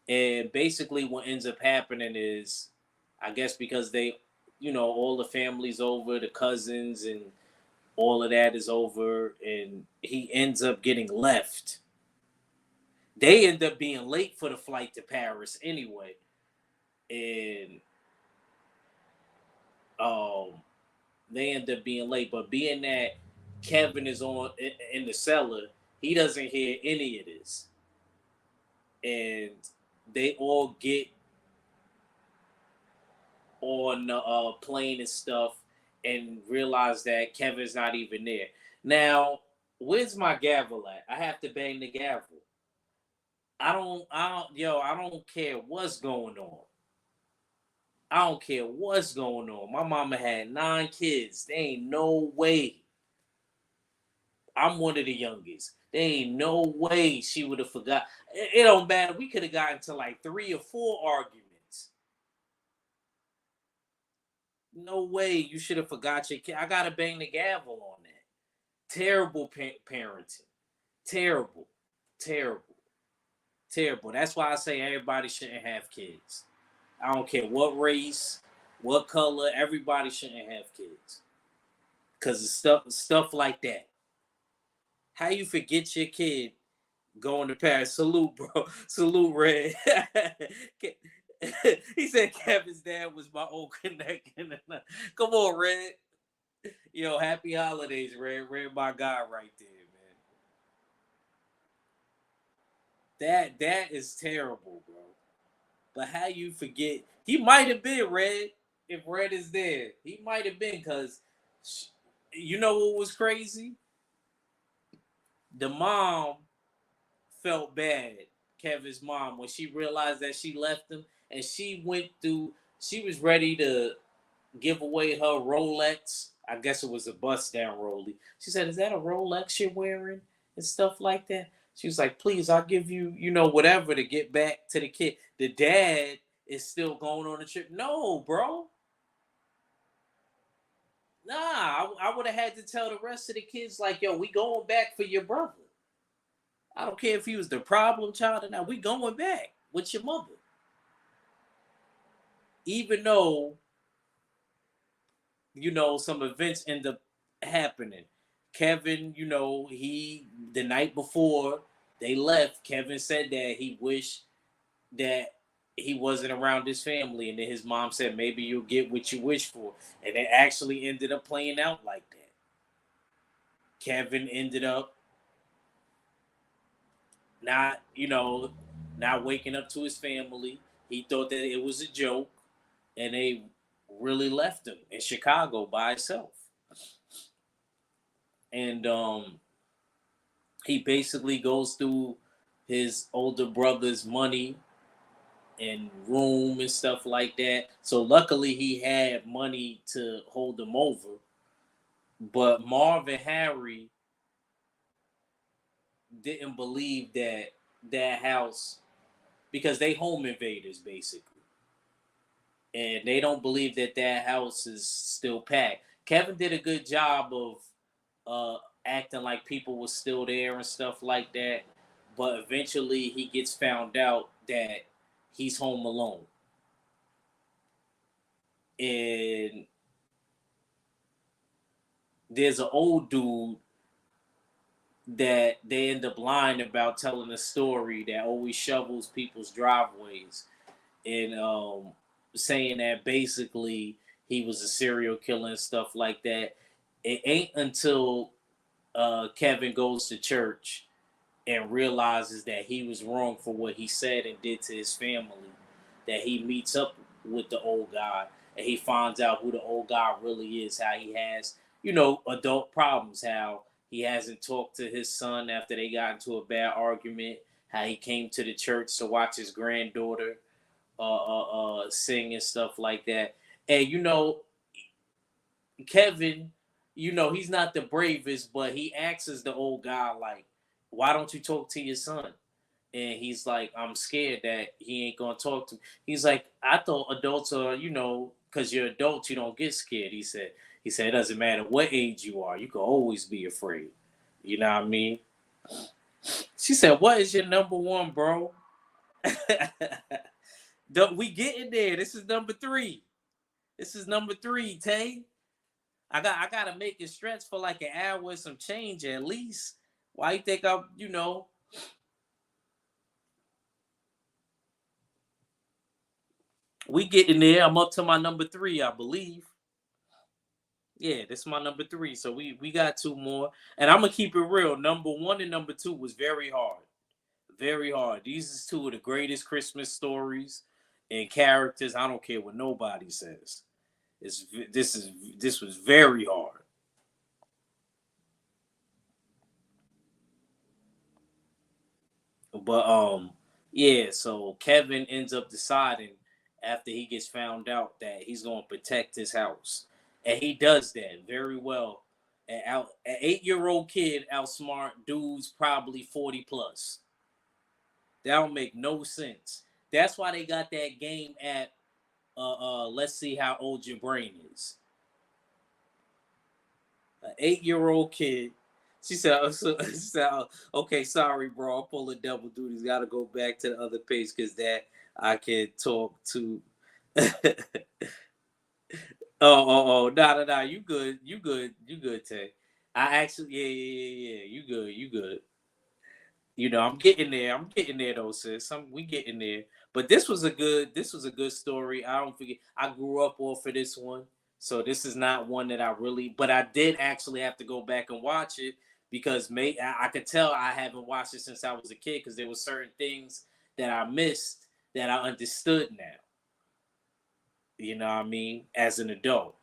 And basically, what ends up happening is, I guess because they, all the family's over, the cousins and all of that is over, and he ends up getting left. They end up being late for the flight to Paris anyway. And they end up being late. But being that Kevin is in the cellar, he doesn't hear any of this. And they all get on the plane and stuff and realize that Kevin's not even there. Now, where's my gavel at? I have to bang the gavel. I don't care what's going on. I don't care what's going on. My mama had 9 kids. There ain't no way. I'm one of the youngest. There ain't no way she would have forgot. It don't matter. We could have gotten to like 3 or 4 arguments. No way you should have forgot your kid. I gotta bang the gavel on that. Terrible parenting. Terrible. That's why I say everybody shouldn't have kids. I don't care what race, what color. Everybody shouldn't have kids. Cause of stuff like that. How you forget your kid going to Paris? Salute, bro. Salute, Red. He said Kevin's dad was my old connection. Come on, Red. Yo, happy holidays, Red. Red, my guy right there, man. That is terrible, bro. But how you forget? He might have been Red if Red is there. He might have been because you know what was crazy? The mom felt bad, Kevin's mom, when she realized that she left him, and she was ready to give away her Rolex. I guess it was a bust down Rolex. She said, "Is that a Rolex you're wearing?" And stuff like that. She was like, "Please, I'll give you, whatever to get back to the kid." The dad is still going on the trip. No, bro. Nah, I would have had to tell the rest of the kids, like, yo, we going back for your brother. I don't care if he was the problem child or not. We going back with your mother. Even though, some events end up happening. Kevin, the night before they left, Kevin said that he wished that he wasn't around his family. And then his mom said, maybe you'll get what you wish for. And it actually ended up playing out like that. Kevin ended up not, not waking up to his family. He thought that it was a joke, and they really left him in Chicago by himself. And he basically goes through his older brother's money and room and stuff like that. So luckily he had money to hold him over. But Marv and Harry didn't believe that house, because they home invaders basically. And they don't believe that house is still packed. Kevin did a good job of acting like people were still there and stuff like that. But eventually he gets found out that he's home alone. And there's an old dude that they end up lying about, telling a story that always shovels people's driveways, and saying that basically he was a serial killer and stuff like that. It ain't until Kevin goes to church and realizes that he was wrong for what he said and did to his family, that he meets up with the old guy, and he finds out who the old guy really is, how he has, adult problems, how he hasn't talked to his son after they got into a bad argument, how he came to the church to watch his granddaughter sing and stuff like that. And, Kevin, he's not the bravest, but he asks the old guy, like, why don't you talk to your son? And he's like, I'm scared that he ain't gonna talk to me. He's like, I thought adults are, because you're adults, you don't get scared. He said, it doesn't matter what age you are, you can always be afraid. You know what I mean? She said, what is your number one, bro? We getting there. This is number 3. Tay. I gotta make it stretch for like an hour with some change at least. Why you think I'm, we getting there. I'm up to my number 3, I believe. Yeah, this is my number 3. So we got 2 more. And I'm gonna keep it real. Number 1 and number 2 was very hard. Very hard. These is 2 of the greatest Christmas stories and characters. I don't care what nobody says. This was very hard. But yeah, so Kevin ends up deciding after he gets found out that he's gonna protect his house. And he does that very well. And an 8-year-old kid outsmart dudes probably 40 plus. That don't make no sense. That's why they got that game at let's see how old your brain is. An 8-year-old kid. She said, okay, sorry, bro. I'll pull a double duty. Got to go back to the other page because that I can talk to. Nah. You good, Tay. I actually, yeah. You good. I'm getting there though, sis. We getting there. But this was a good story. I don't forget. I grew up off of this one. So this is not one that but I did actually have to go back and watch it because I could tell I haven't watched it since I was a kid because there were certain things that I missed that I understood now. You know what I mean? As an adult.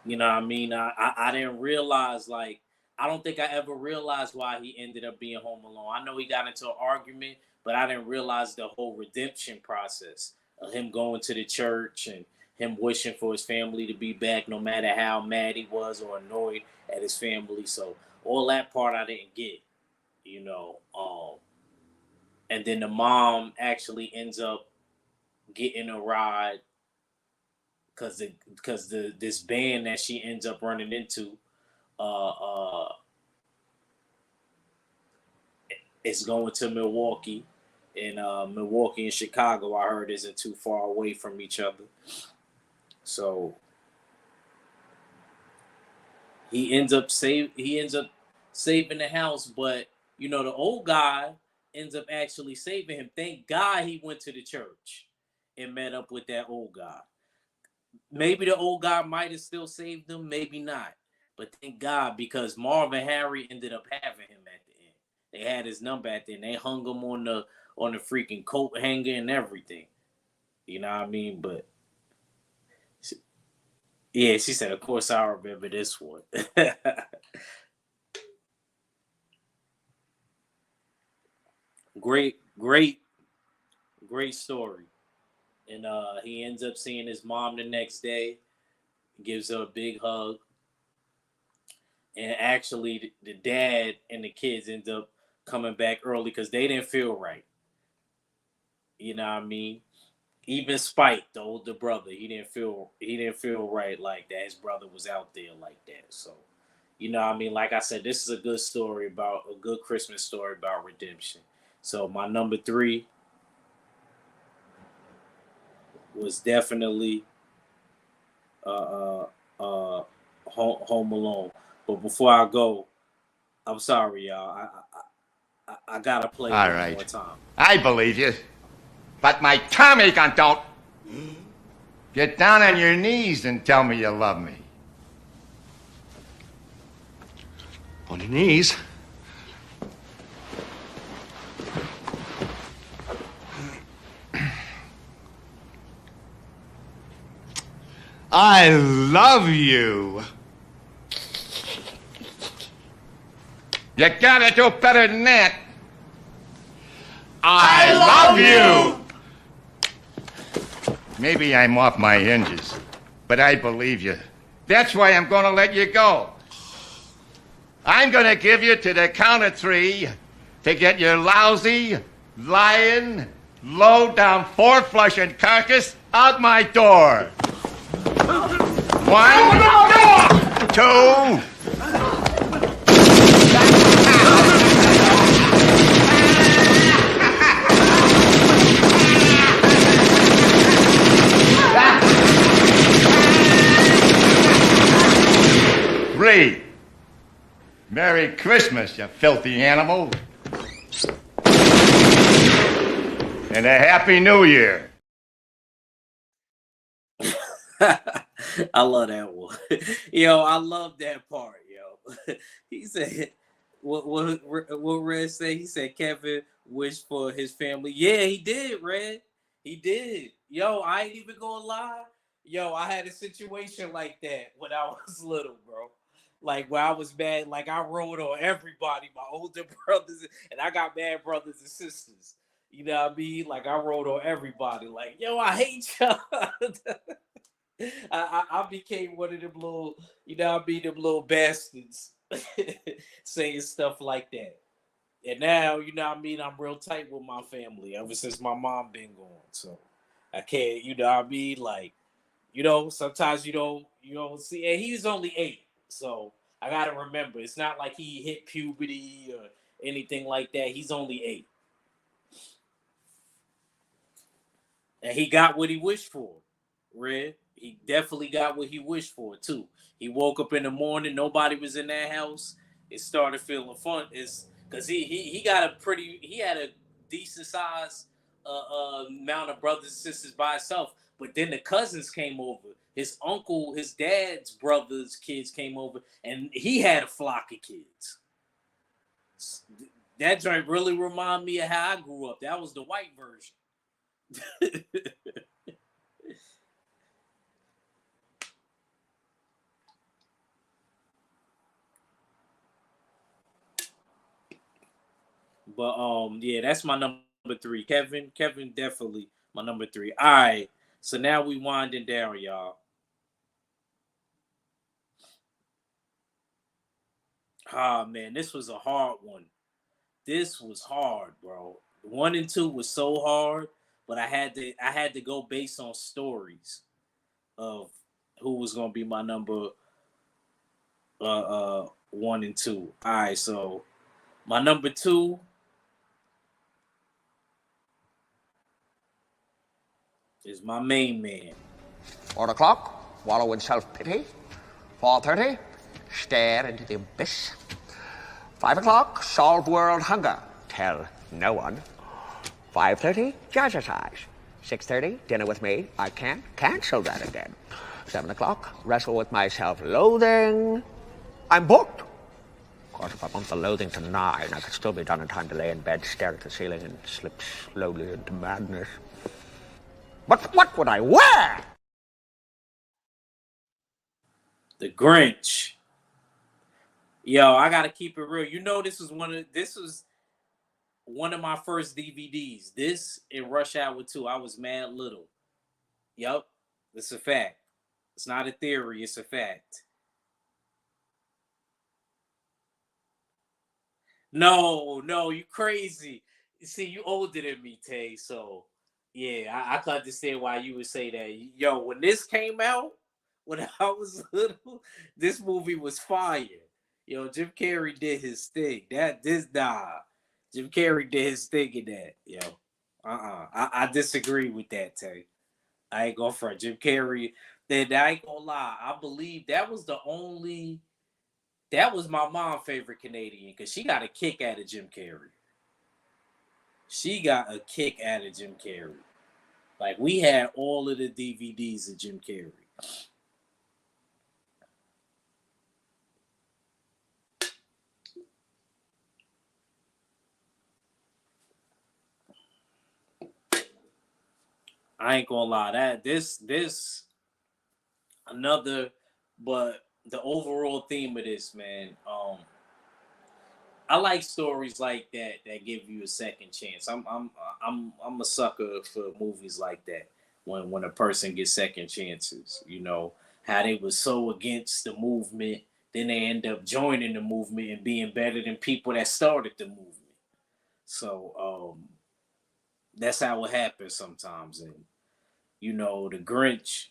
You know what I mean? I didn't realize, like, I don't think I ever realized why he ended up being home alone. I know he got into an argument, but I didn't realize the whole redemption process of him going to the church and him wishing for his family to be back no matter how mad he was or annoyed at his family. So all that part I didn't get, you know. And then the mom actually ends up getting a ride because this band that she ends up running into is going to Milwaukee, and Milwaukee and Chicago, I heard, isn't too far away from each other. So he ends up saving the house, but the old guy ends up actually saving him. Thank God he went to the church and met up with that old guy. Maybe the old guy might have still saved him, maybe not. But thank God, because Marv and Harry ended up having him at the end. They had his number at the end. They hung him on the freaking coat hanger and everything. You know what I mean? But yeah, she said, of course I remember this one. Great story. And he ends up seeing his mom the next day, gives her a big hug. And actually, the dad and the kids end up coming back early because they didn't feel right. You know what I mean? Even Spike, the older brother, he didn't feel right like that. His brother was out there like that. So, you know what I mean? Like I said, this is a good Christmas story about redemption. So my number 3 was definitely Home Alone. But before I go, I'm sorry, y'all. I gotta play All one right. more time. I believe you. But my Tommy gun don't. Get down on your knees and tell me you love me. On your knees. I love you. You gotta do better than that. I love you. Maybe I'm off my hinges, but I believe you. That's why I'm gonna let you go. I'm gonna give you to the count of 3 to get your lousy, lying, low-down, 4-flushing carcass out my door. 1, 2. 3. Merry Christmas, you filthy animal. And a Happy New Year. I love that one. Yo, I love that part, yo. He said, what Red said? He said Kevin wished for his family. Yeah, he did, Red. He did. Yo, I ain't even gonna lie. Yo, I had a situation like that when I was little, bro. Like when I was mad, like I rolled on everybody, my older brothers, and I got mad brothers and sisters. You know what I mean? Like I rolled on everybody. Like, yo, I hate y'all. I became one of them little, you know what I mean, them little bastards saying stuff like that. And now, you know what I mean, I'm real tight with my family ever since my mom been gone. So I can't, you know what I mean? Like, sometimes you don't see, and he was only 8. So I gotta remember, it's not like he hit puberty or anything like that. He's only 8. And he got what he wished for, Red. He definitely got what he wished for, too. He woke up in the morning, nobody was in that house. It started feeling fun. It's because he had a decent size amount of brothers and sisters by himself. But then the cousins came over. His uncle, his dad's brother's kids came over, and he had a flock of kids. That joint really reminded me of how I grew up. That was the white version. But yeah, that's my number 3. Kevin definitely my number 3. All right, so now we winding down, y'all. Ah, man, this was a hard one. This was hard, bro. 1 and 2 was so hard, but I had to go based on stories. of who was gonna be my number 1 and 2. All right, so my number 2 is my main man. 4 o'clock, wallow in self-pity. 4:30, stare into the abyss. 5 o'clock, solve world hunger. Tell no one. 5:30, jazzercise. 6:30, dinner with me. I can't cancel that again. 7 o'clock, wrestle with my self-loathing. I'm booked. Of course, if I bump the loathing to 9, I could still be done in time to lay in bed, stare at the ceiling, and slip slowly into madness. But what would I wear? The Grinch. Yo, I gotta keep it real. You know, this was one of my first DVDs. This and Rush Hour 2. I was mad little. Yup, it's a fact. It's not a theory, it's a fact. No, you crazy. See, you older than me, Tay. So yeah, I can understand why you would say that. Yo, when this came out, when I was little, this movie was fire. Yo, Jim Carrey did his thing. Jim Carrey did his thing in that. Yo, I disagree with that, Tay. I ain't gonna front. Jim Carrey. Then I ain't gonna lie. I believe that was the only. That was my mom's favorite Canadian because she got a kick out of Jim Carrey. She got a kick out of Jim Carrey. Like we had all of the DVDs of Jim Carrey. I ain't gonna lie, that this another, but the overall theme of this, man, I like stories like that give you a second chance. I'm a sucker for movies like that when a person gets second chances. You know how they were so against the movement, then they end up joining the movement and being better than people that started the movement. So that's how it happens sometimes. And you know, the Grinch.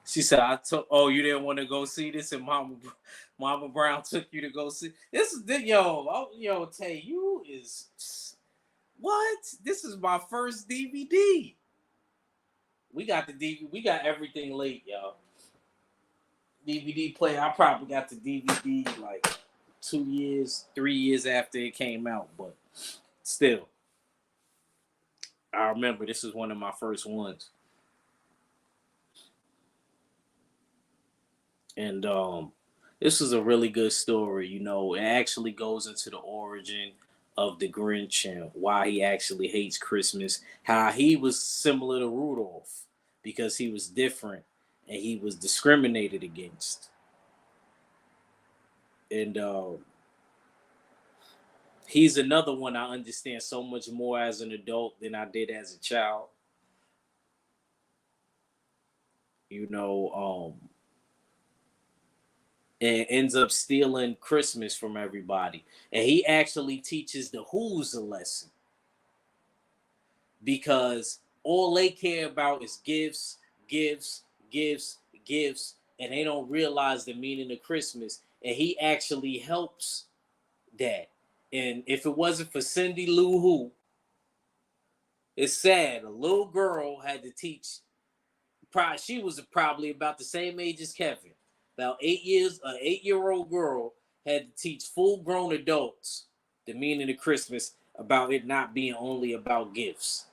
She said, "I took. Oh, you didn't want to go see this, and Mama Brown took you to go see this. Is the yo, Tay, you is what? This is my first DVD. We got the DVD. We got everything late, y'all. DVD player. I probably got the DVD like 2 years, 3 years after it came out, but still, I remember this is one of my first ones. And this is a really good story. You know, it actually goes into the origin of the Grinch and why he actually hates Christmas. How he was similar to Rudolph because he was different and he was discriminated against. And he's another one I understand so much more as an adult than I did as a child. You know, and ends up stealing Christmas from everybody. And he actually teaches the Who's a lesson because all they care about is gifts, gifts, gifts, gifts, and they don't realize the meaning of Christmas. And he actually helps that. And if it wasn't for Cindy Lou Who, it's sad. A little girl had to teach. She was probably about the same age as Kevin. About 8 years, an 8-year-old girl had to teach full-grown adults the meaning of Christmas about it not being only about gifts,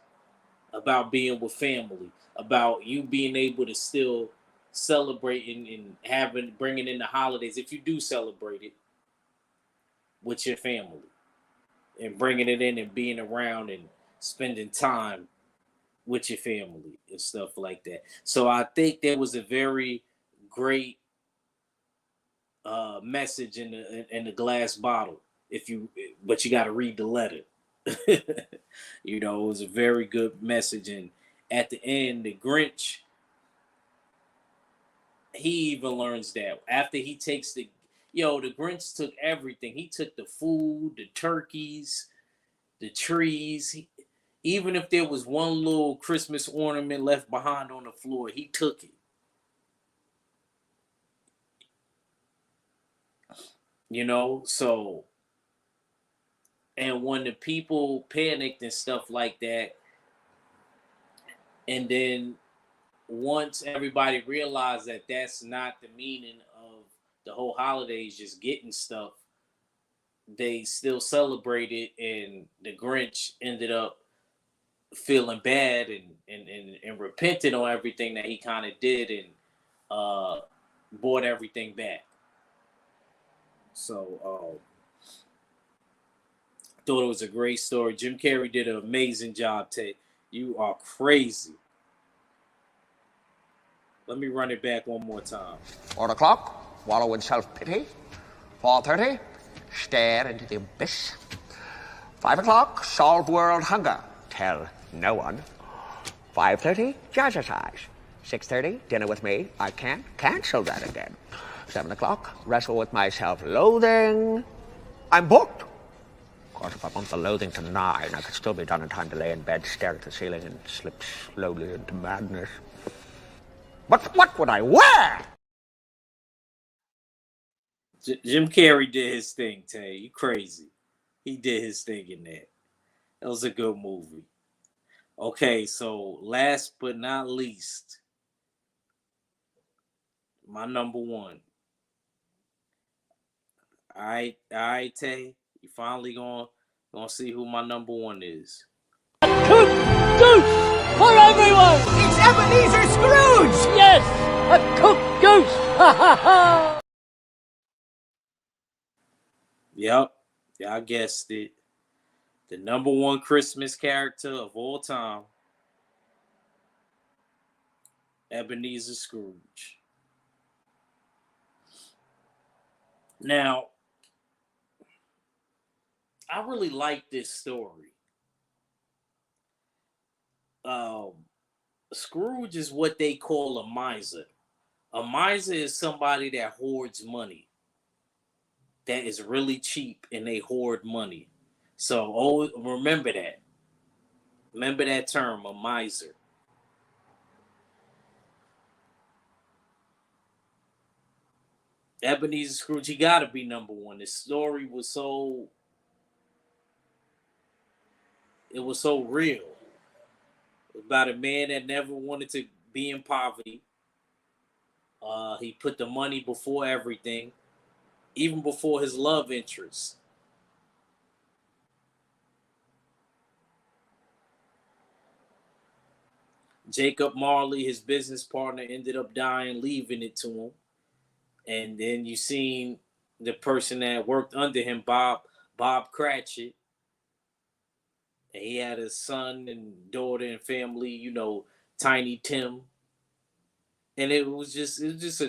about being with family, about you being able to still celebrate and bringing in the holidays if you do celebrate it with your family and bringing it in and being around and spending time with your family and stuff like that. So I think there was a very great message in the glass bottle. But you got to read the letter. You know, it was a very good message, and at the end, the Grinch, he even learns that after he takes the Grinch took everything. He took the food, the turkeys. the trees. Even if there was one little Christmas ornament left behind on the floor, he took it. You know, so, and when the people panicked and stuff like that, and then once everybody realized that that's not the meaning of the whole holidays, just getting stuff, they still celebrated, and the Grinch ended up feeling bad and repented on everything that he kind of did, and bought everything back. So thought it was a great story. Jim Carrey did an amazing job, Ted. You are crazy. Let me run it back one more time. 4 o'clock, wallow in self-pity. 4:30, stare into the abyss. 5 o'clock, solve world hunger. Tell no one. 5:30, jazzercise. 6:30, dinner with me. I can't cancel that again. 7 o'clock, wrestle with my self-loathing. I'm booked. Of course, if I want the loathing to 9, I could still be done in time to lay in bed, stare at the ceiling, and slip slowly into madness. But what would I wear? Jim Carrey did his thing, Tay. You crazy. He did his thing in that. That was a good movie. Okay, so last but not least, my number one. All right, Tay. You finally gonna see who my number one is. Cooked goose for everyone! It's Ebenezer Scrooge! Yes, a cooked goose! Ha ha ha! Yep, y'all guessed it. The number one Christmas character of all time, Ebenezer Scrooge. Now, I really like this story. Scrooge is what they call a miser. A miser is somebody that hoards money, that is really cheap, and they hoard money. So always remember that. Remember that term, a miser. Ebenezer Scrooge, he got to be number one. The story was so real. About a man that never wanted to be in poverty. He put the money before everything, even before his love interest. Jacob Marley, his business partner, ended up dying, leaving it to him. And then you seen the person that worked under him, Bob Cratchit. And he had a son and daughter and family, you know, Tiny Tim. And this is just a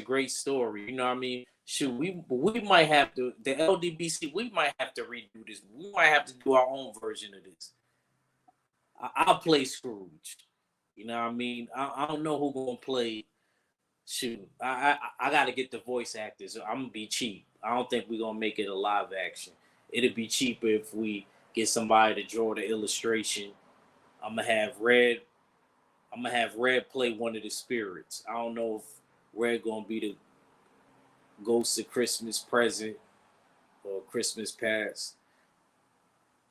great story. You know what I mean? Shoot, we might have to, the LDBC, we might have to redo this. We might have to do our own version of this. I'll play Scrooge. You know what I mean? I don't know who gonna play. Shoot, I gotta get the voice actors. I'm gonna be cheap. I don't think we're gonna make it a live action. It'd be cheaper if we get somebody to draw the illustration. I'm gonna have Red play one of the spirits. I don't know if Red gonna be the ghost of Christmas present or Christmas past.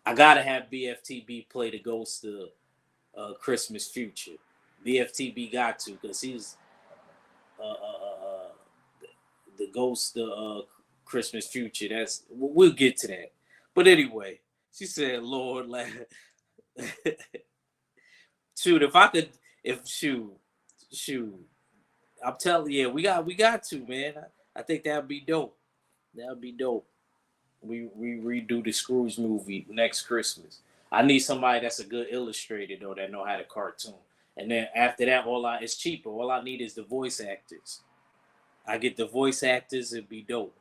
I gotta have BFTB play the ghost of Christmas future. BFTB got to, because he's the ghost of Christmas future. We'll get to that. But anyway, she said, "Lord, shoot, I'm telling you, we got to, man. I think that'd be dope. That'd be dope. We redo the Scrooge movie next Christmas. I need somebody that's a good illustrator though, that know how to cartoon. And then after that, it's cheaper. All I need is the voice actors. I get the voice actors, it'd be dope.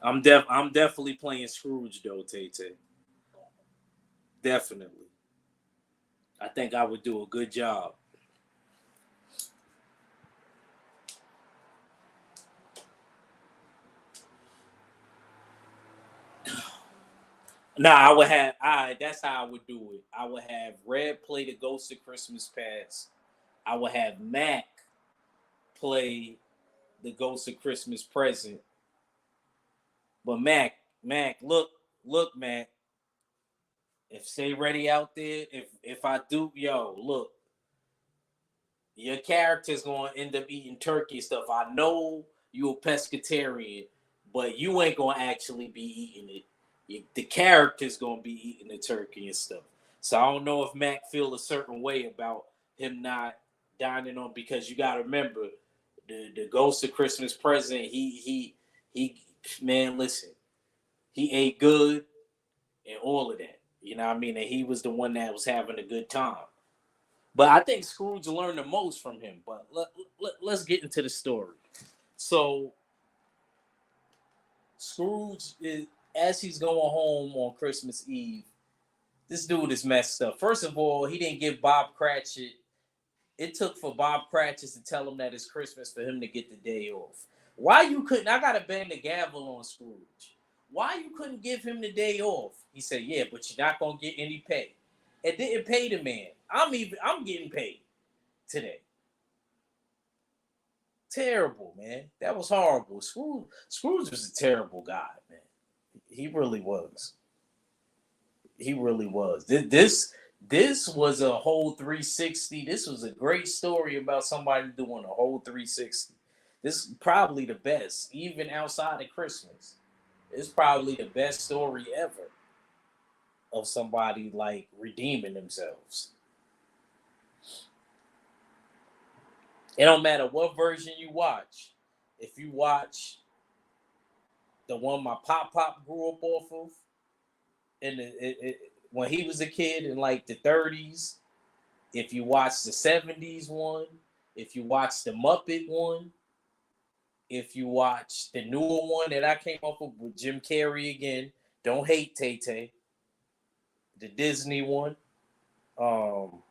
I'm definitely playing Scrooge though, Tay. Definitely. I think I would do a good job. Nah, I would have. That's how I would do it. I would have Red play the Ghost of Christmas Past. I would have Mac play the Ghost of Christmas Present. But Mac, look, Mac. If stay ready out there, if I do, yo, look, your character's gonna end up eating turkey and stuff. I know you a pescatarian, but you ain't gonna actually be eating it. The character's gonna be eating the turkey and stuff. So I don't know if Mac feel a certain way about him not dining on, because you gotta remember the Ghost of Christmas Present. He man, listen, he ate good and all of that. You know what I mean? And he was the one that was having a good time. But I think Scrooge learned the most from him. But let's get into the story. So Scrooge, as he's going home on Christmas Eve, this dude is messed up. First of all, he didn't give Bob Cratchit. It took for Bob Cratchit to tell him that it's Christmas for him to get the day off. Why you couldn't? I gotta bang the gavel on Scrooge. Why you couldn't give him the day off? He said, "Yeah, but you're not gonna get any pay." It didn't pay the man. I'm getting paid today. Terrible, man. That was horrible. Scrooge was a terrible guy, man. He really was. He really was. This was a whole 360. This was a great story about somebody doing a whole 360. This is probably the best, even outside of Christmas. It's probably the best story ever of somebody like redeeming themselves. It don't matter what version you watch. If you watch the one my pop grew up off of, when he was a kid in like the 30s, if you watch the 70s one, if you watch the Muppet one, if you watch the newer one that I came up with Jim Carrey again, don't hate Tay Tay, the Disney one. Oh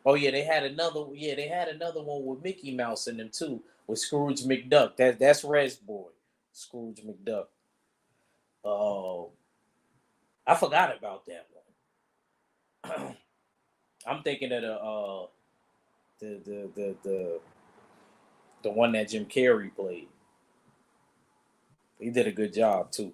yeah, they had another. Yeah, they had another one with Mickey Mouse in them too, with Scrooge McDuck. That's Red's boy, Scrooge McDuck. I forgot about that one. I'm thinking of the one that Jim Carrey played. He did a good job too.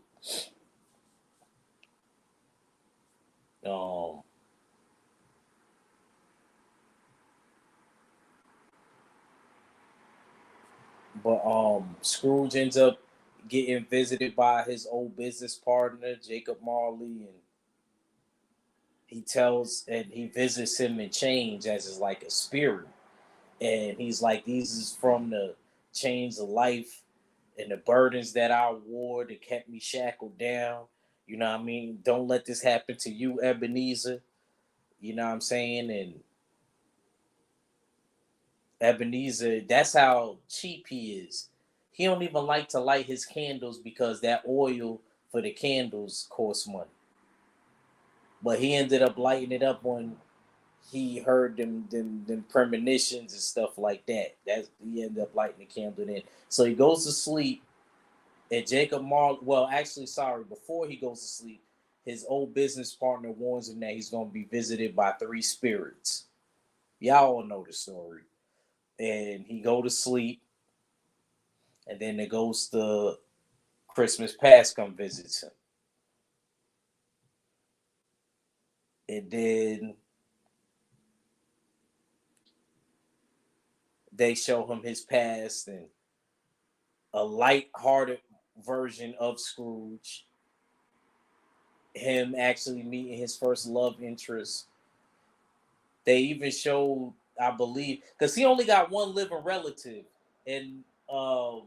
But Scrooge ends up getting visited by his old business partner, Jacob Marley, and he visits him in chains as is like a spirit. And he's like, these is from the chains of life and the burdens that I wore that kept me shackled down. You know what I mean? Don't let this happen to you, Ebenezer. You know what I'm saying? And Ebenezer, that's how cheap he is. He don't even like to light his candles because that oil for the candles costs money. But he ended up lighting it up when he heard them premonitions and stuff like that. He ended up lighting the candle then. So he goes to sleep, and Jacob Marley. Well, actually, sorry. Before he goes to sleep, his old business partner warns him that he's going to be visited by 3 spirits. Y'all all know the story. And he go to sleep, and then the ghost of Christmas past come visits him. And then they show him his past and a light-hearted version of Scrooge. Him actually meeting his first love interest. They even showed, I believe, because he only got one living relative, and I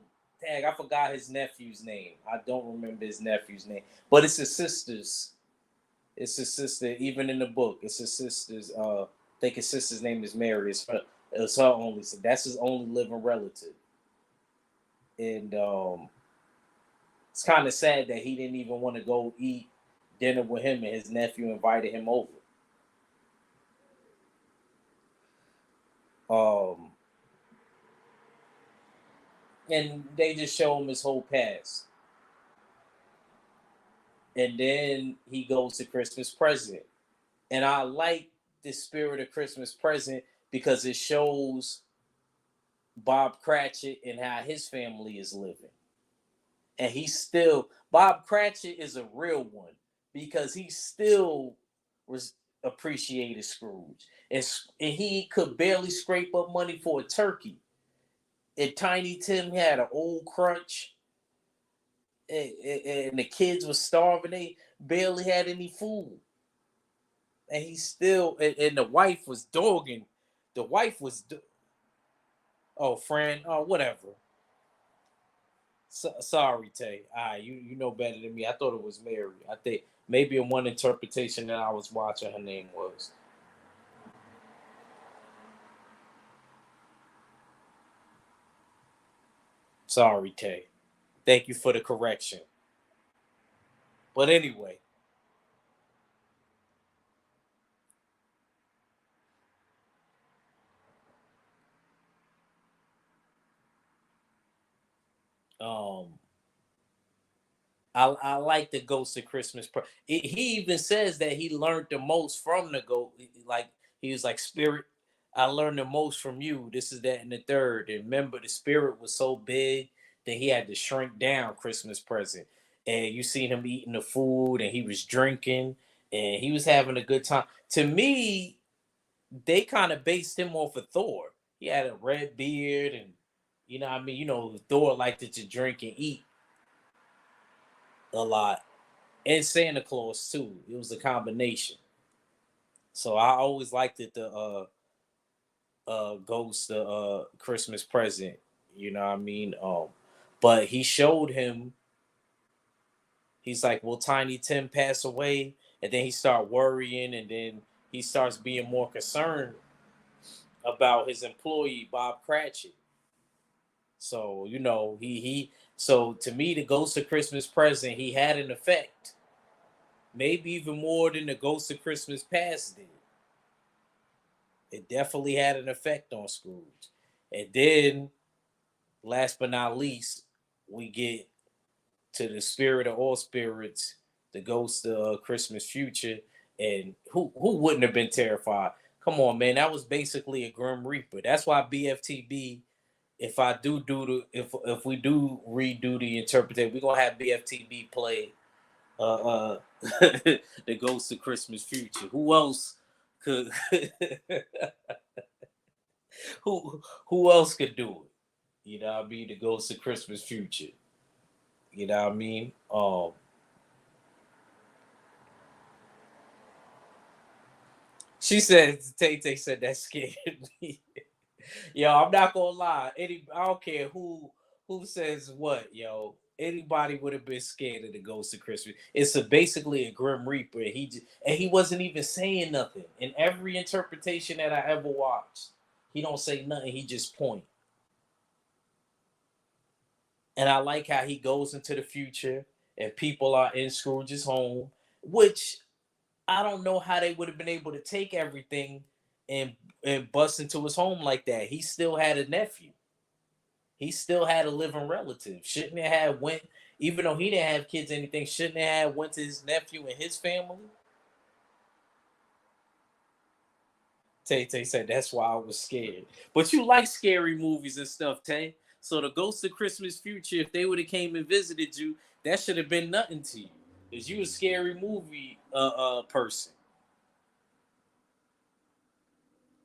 forgot his nephew's name. I don't remember his nephew's name, but it's his sister's. It's his sister, even in the book. It's his sister's. I think his sister's name is Mary. It's her only. So that's his only living relative, and it's kind of sad that he didn't even want to go eat dinner with him, and his nephew invited him over. And they just show him his whole past. And then he goes to Christmas Present. And I like the spirit of Christmas Present because it shows Bob Cratchit and how his family is living. And he's still, Bob Cratchit is a real one because he still was appreciated Scrooge. And he could barely scrape up money for a turkey. And Tiny Tim had an old crutch. And the kids were starving. They barely had any food. And he still, and the wife was dogging. The wife was, oh, friend, oh, whatever. Sorry, Tay. You know better than me. I thought it was Mary. I think maybe in one interpretation that I was watching, her name was. Sorry, Tay. Thank you for the correction. But anyway, um, I like the Ghost of Christmas. He even says that he learned the most from the ghost. Like he was like, Spirit, I learned the most from you. This is that and the third. And remember, the spirit was so big that he had to shrink down Christmas Present. And you seen him eating the food, and he was drinking, and he was having a good time. To me, they kind of based him off of Thor. He had a red beard, and I mean, Thor liked to drink and eat a lot, and Santa Claus too. It was a combination. So I always liked it. The Ghost Christmas Present. You know what I mean? But he showed him. He's like, "Will Tiny Tim pass away?" And then he start worrying, and then he starts being more concerned about his employee Bob Cratchit. So So to me, the Ghost of Christmas Present, he had an effect. Maybe even more than the Ghost of Christmas Past did. It definitely had an effect on Scrooge. And then, last but not least, we get to the spirit of all spirits, the Ghost of Christmas Future. And who wouldn't have been terrified? Come on, man. That was basically a Grim Reaper. That's why BFTB, if we do redo the interpretation, we're gonna have BFTB play the Ghost of Christmas Future. Who else could who else could do it? You know what I mean? The Ghost of Christmas Future. You know what I mean? She said, Tay said that scared me. Yo, I'm not gonna lie. I don't care who says what, yo. Anybody would have been scared of the Ghost of Christmas. It's basically a Grim Reaper. He wasn't even saying nothing. In every interpretation that I ever watched, he don't say nothing. He just point. And I like how he goes into the future and people are in Scrooge's home, which I don't know how they would have been able to take everything and bust into his home like that. He still had a nephew. He still had a living relative. Shouldn't it have went, even though he didn't have kids or anything, shouldn't it have went to his nephew and his family? Tay said that's why I was scared. But you like scary movies and stuff, Tay. So the Ghost of Christmas Future, if they would have came and visited you, that should have been nothing to you. Because you a scary movie person.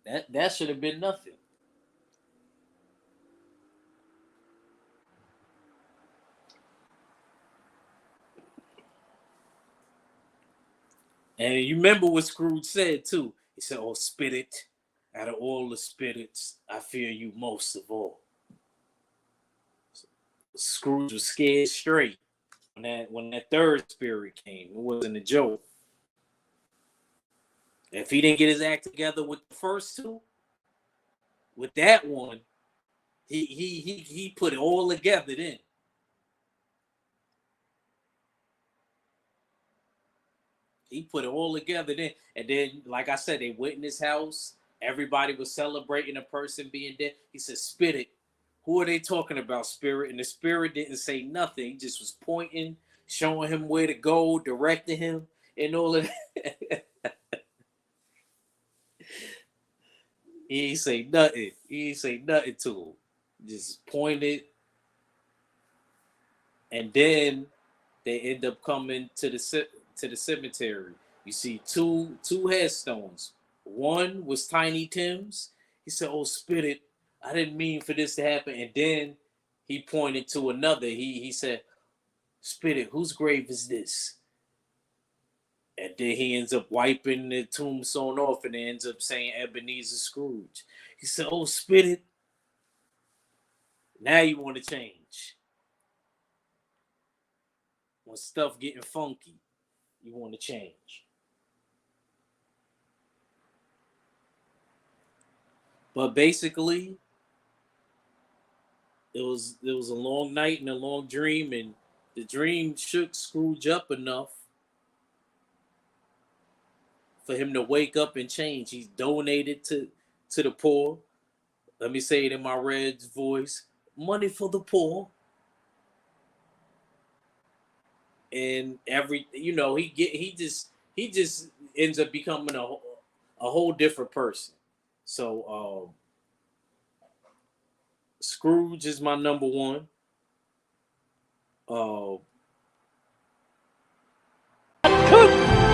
That should have been nothing. And you remember what Scrooge said too. He said, "Oh, spirit, out of all the spirits, I fear you most of all." Scrooge was scared straight when that third spirit came. It wasn't a joke. If he didn't get his act together with the first two, with that one, he put it all together then. He put it all together then. And then, like I said, they went in his house. Everybody was celebrating a person being dead. He said, Spirit, who are they talking about, Spirit? And the Spirit didn't say nothing. He just was pointing, showing him where to go, directing him, and all of that. He ain't say nothing. He ain't say nothing to him. Just pointed. And then they end up coming to the cemetery. You see two headstones. One was Tiny Tim's. He said, "Oh, Spirit, I didn't mean for this to happen." And then he pointed to another. He said, "Spirit, whose grave is this?" And then he ends up wiping the tombstone off and ends up saying Ebenezer Scrooge. He said, "Oh, Spirit, now you want to change. When stuff getting funky, you want to change." But basically, it was a long night and a long dream, and the dream shook Scrooge up enough for him to wake up and change. He's donated to the poor. Let me say it in my Red's voice: money for the poor. And he just ends up becoming a whole different person. So Scrooge is my number one. Cook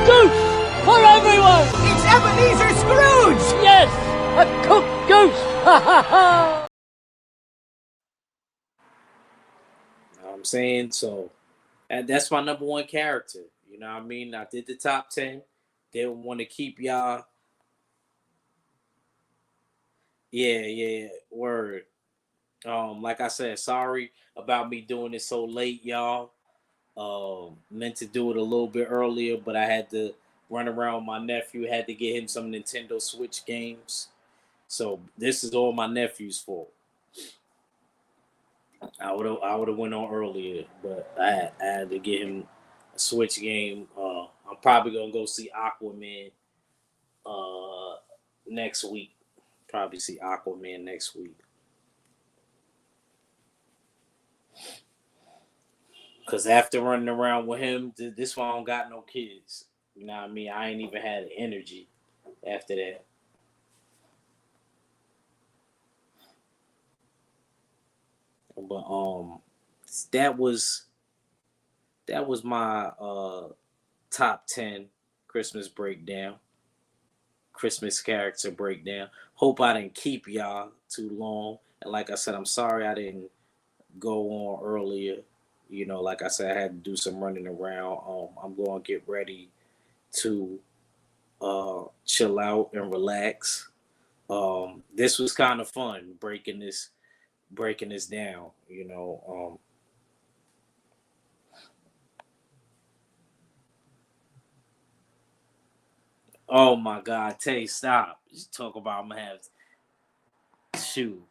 goose for everyone! It's Ebenezer Scrooge! Yes, a cooked goose! Ha ha ha! You know what I'm saying? So that's my number one character. You know what I mean? I did the top 10. Didn't want to keep y'all. Yeah, word. Like I said, sorry about me doing it so late, y'all. Meant to do it a little bit earlier, but I had to run around with my nephew. Had to get him some Nintendo Switch games. So this is all my nephew's fault. I would have went on earlier, but I had to get him a Switch game. I'm probably gonna go see Aquaman next week. Probably see Aquaman next week. Cause after running around with him, this one I don't got no kids. You know what I mean? I ain't even had the energy after that. But that was my top 10 Christmas breakdown. Christmas character breakdown. Hope I didn't keep y'all too long. And like I said, I'm sorry I didn't go on earlier. You know, like I said, I had to do some running around. I'm going to get ready to chill out and relax. This was kind of fun breaking this down. You know, oh my God, Tay, stop! Just talk about I'm gonna have shoot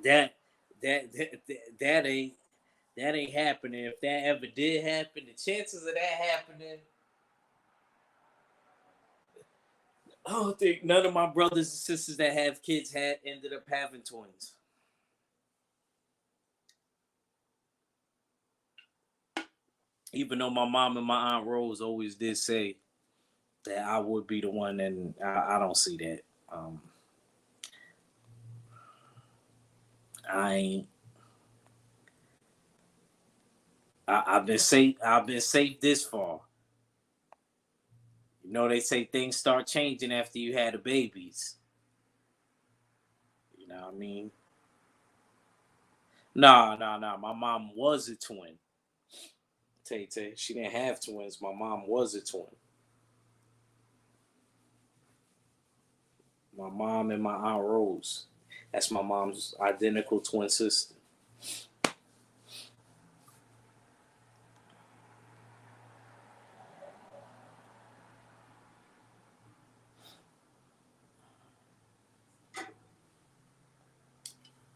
that that ain't happening. If that ever did happen, the chances of that happening, I don't think none of my brothers and sisters that have kids ended up having twins. Even though my mom and my aunt Rose always did say that I would be the one, and I don't see that. I ain't. I've been safe. I've been safe this far. You know, they say things start changing after you had the babies. You know what I mean? No. My mom was a twin. Tay. She didn't have twins. My mom was a twin. My mom and my aunt Rose. That's my mom's identical twin sister.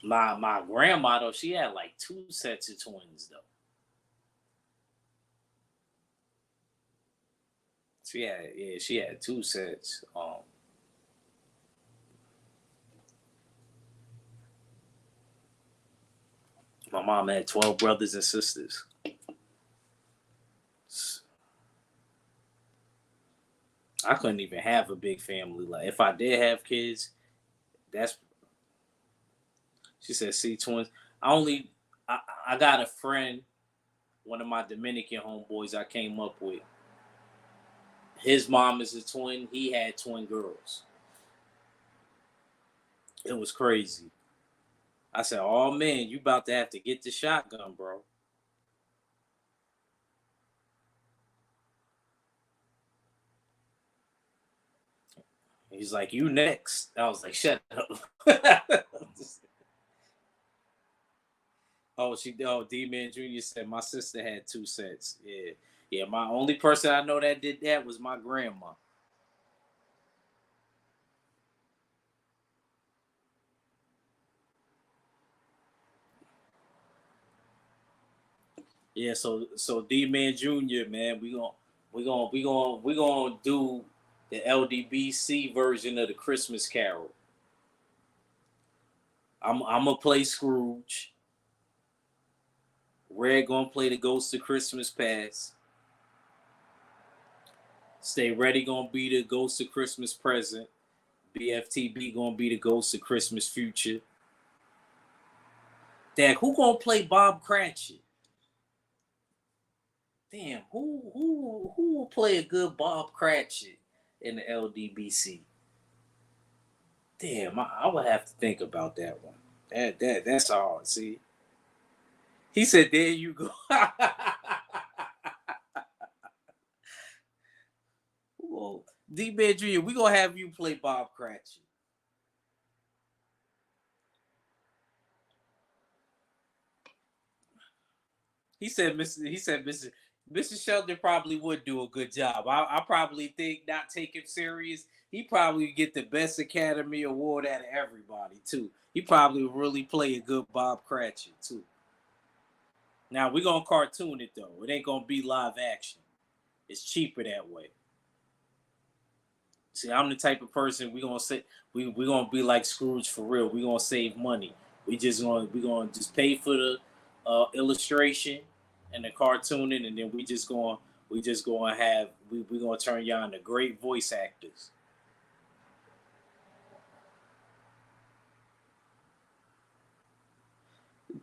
My grandma though, she had like 2 sets of twins though. She had 2 sets. My mom had 12 brothers and sisters. I couldn't even have a big family. Like if I did have kids, that's she said see twins. I got a friend, one of my Dominican homeboys I came up with. His mom is a twin. He had twin girls. It was crazy. I said, "Oh man, you about to have to get the shotgun, bro." He's like, "You next." I was like, "Shut up." Oh, D-Man Jr. said my sister had 2 sets. Yeah. Yeah, my only person I know that did that was my grandma. Yeah, so D-Man Jr., man, we gonna do the LDBC version of the Christmas Carol. I'm gonna play Scrooge. Red gonna play the Ghost of Christmas Past. Stay Ready gonna be the Ghost of Christmas Present. BFTB gonna be the Ghost of Christmas Future. Dad, who gonna play Bob Cratchit? Damn, who will play a good Bob Cratchit in the LDBC? Damn, I would have to think about that one. That's hard. See, he said, "There you go." Well, D-Man Jr., we gonna have you play Bob Cratchit. Mr. Shelton probably would do a good job. I probably think not take him serious. He probably get the best Academy Award out of everybody too. He probably really play a good Bob Cratchit too. Now we're gonna cartoon it though. It ain't gonna be live action. It's cheaper that way. See, I'm the type of person we gonna say we gonna be like Scrooge for real. We gonna save money. We gonna just pay for the illustration and the cartooning, and then we just gonna have we gonna turn y'all into great voice actors.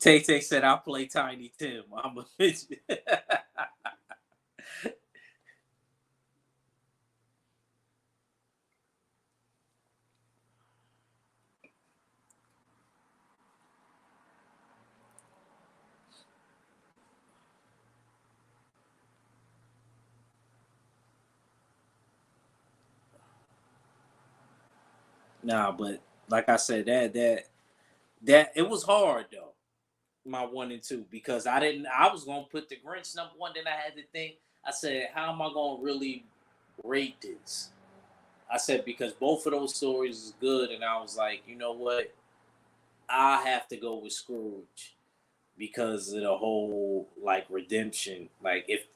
Tay Tay said I'll play Tiny Tim. I'm a bitch. Nah, but like I said, that it was hard though. My 1 and 2 because I was gonna put the Grinch number 1. Then I had to think. I said, how am I gonna really rate this? I said because both of those stories is good, and I was like, you know what? I have to go with Scrooge because of the whole like redemption. Like if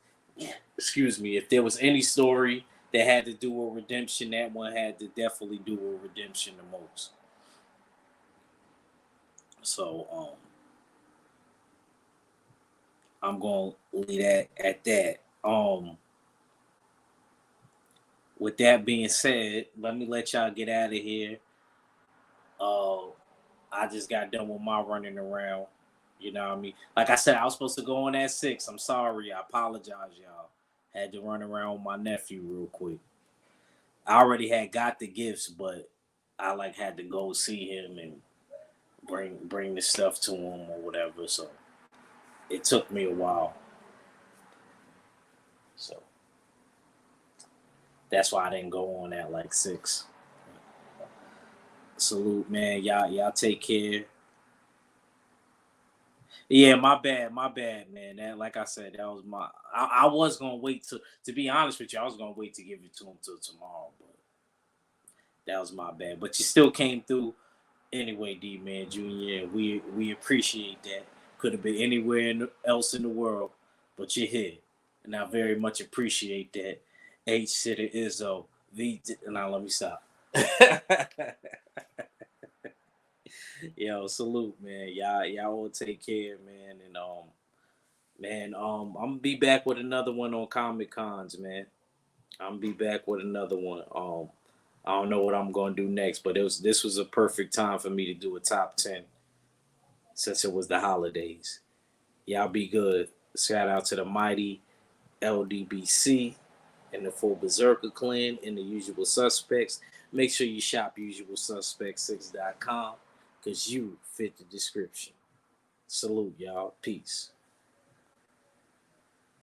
excuse me, if there was any story that had to do with redemption, that one had to definitely do with redemption the most. So I'm gonna leave that at that. With that being said, let me let y'all get out of here. Uh, I just got done with my running around. You know what I mean? Like I said, I was supposed to go on at 6. I'm sorry. I apologize, y'all. Had to run around with my nephew real quick. I already had got the gifts, but I like had to go see him and bring the stuff to him or whatever. So it took me a while. So that's why I didn't go on at like 6. Salute, man. Y'all take care. Yeah, my bad, man. That, like I said, that was my. I was gonna wait to be honest with you. I was gonna wait to give it to him till tomorrow, but that was my bad. But you still came through anyway, D Man Jr. We appreciate that. Could have been anywhere else in the world, but you're here, and I very much appreciate that. H to the Izzo. V. Now let me stop. Yo, salute, man. Y'all all take care, man. And I'm gonna be back with another one on Comic Cons, man. I'm gonna be back with another one. I don't know what I'm gonna do next, but this was a perfect time for me to do a top 10 since it was the holidays. Y'all be good. Shout out to the mighty LDBC and the full Berserker clan and the usual suspects. Make sure you shop usualsuspects6.com because you fit the description. Salute, y'all. Peace.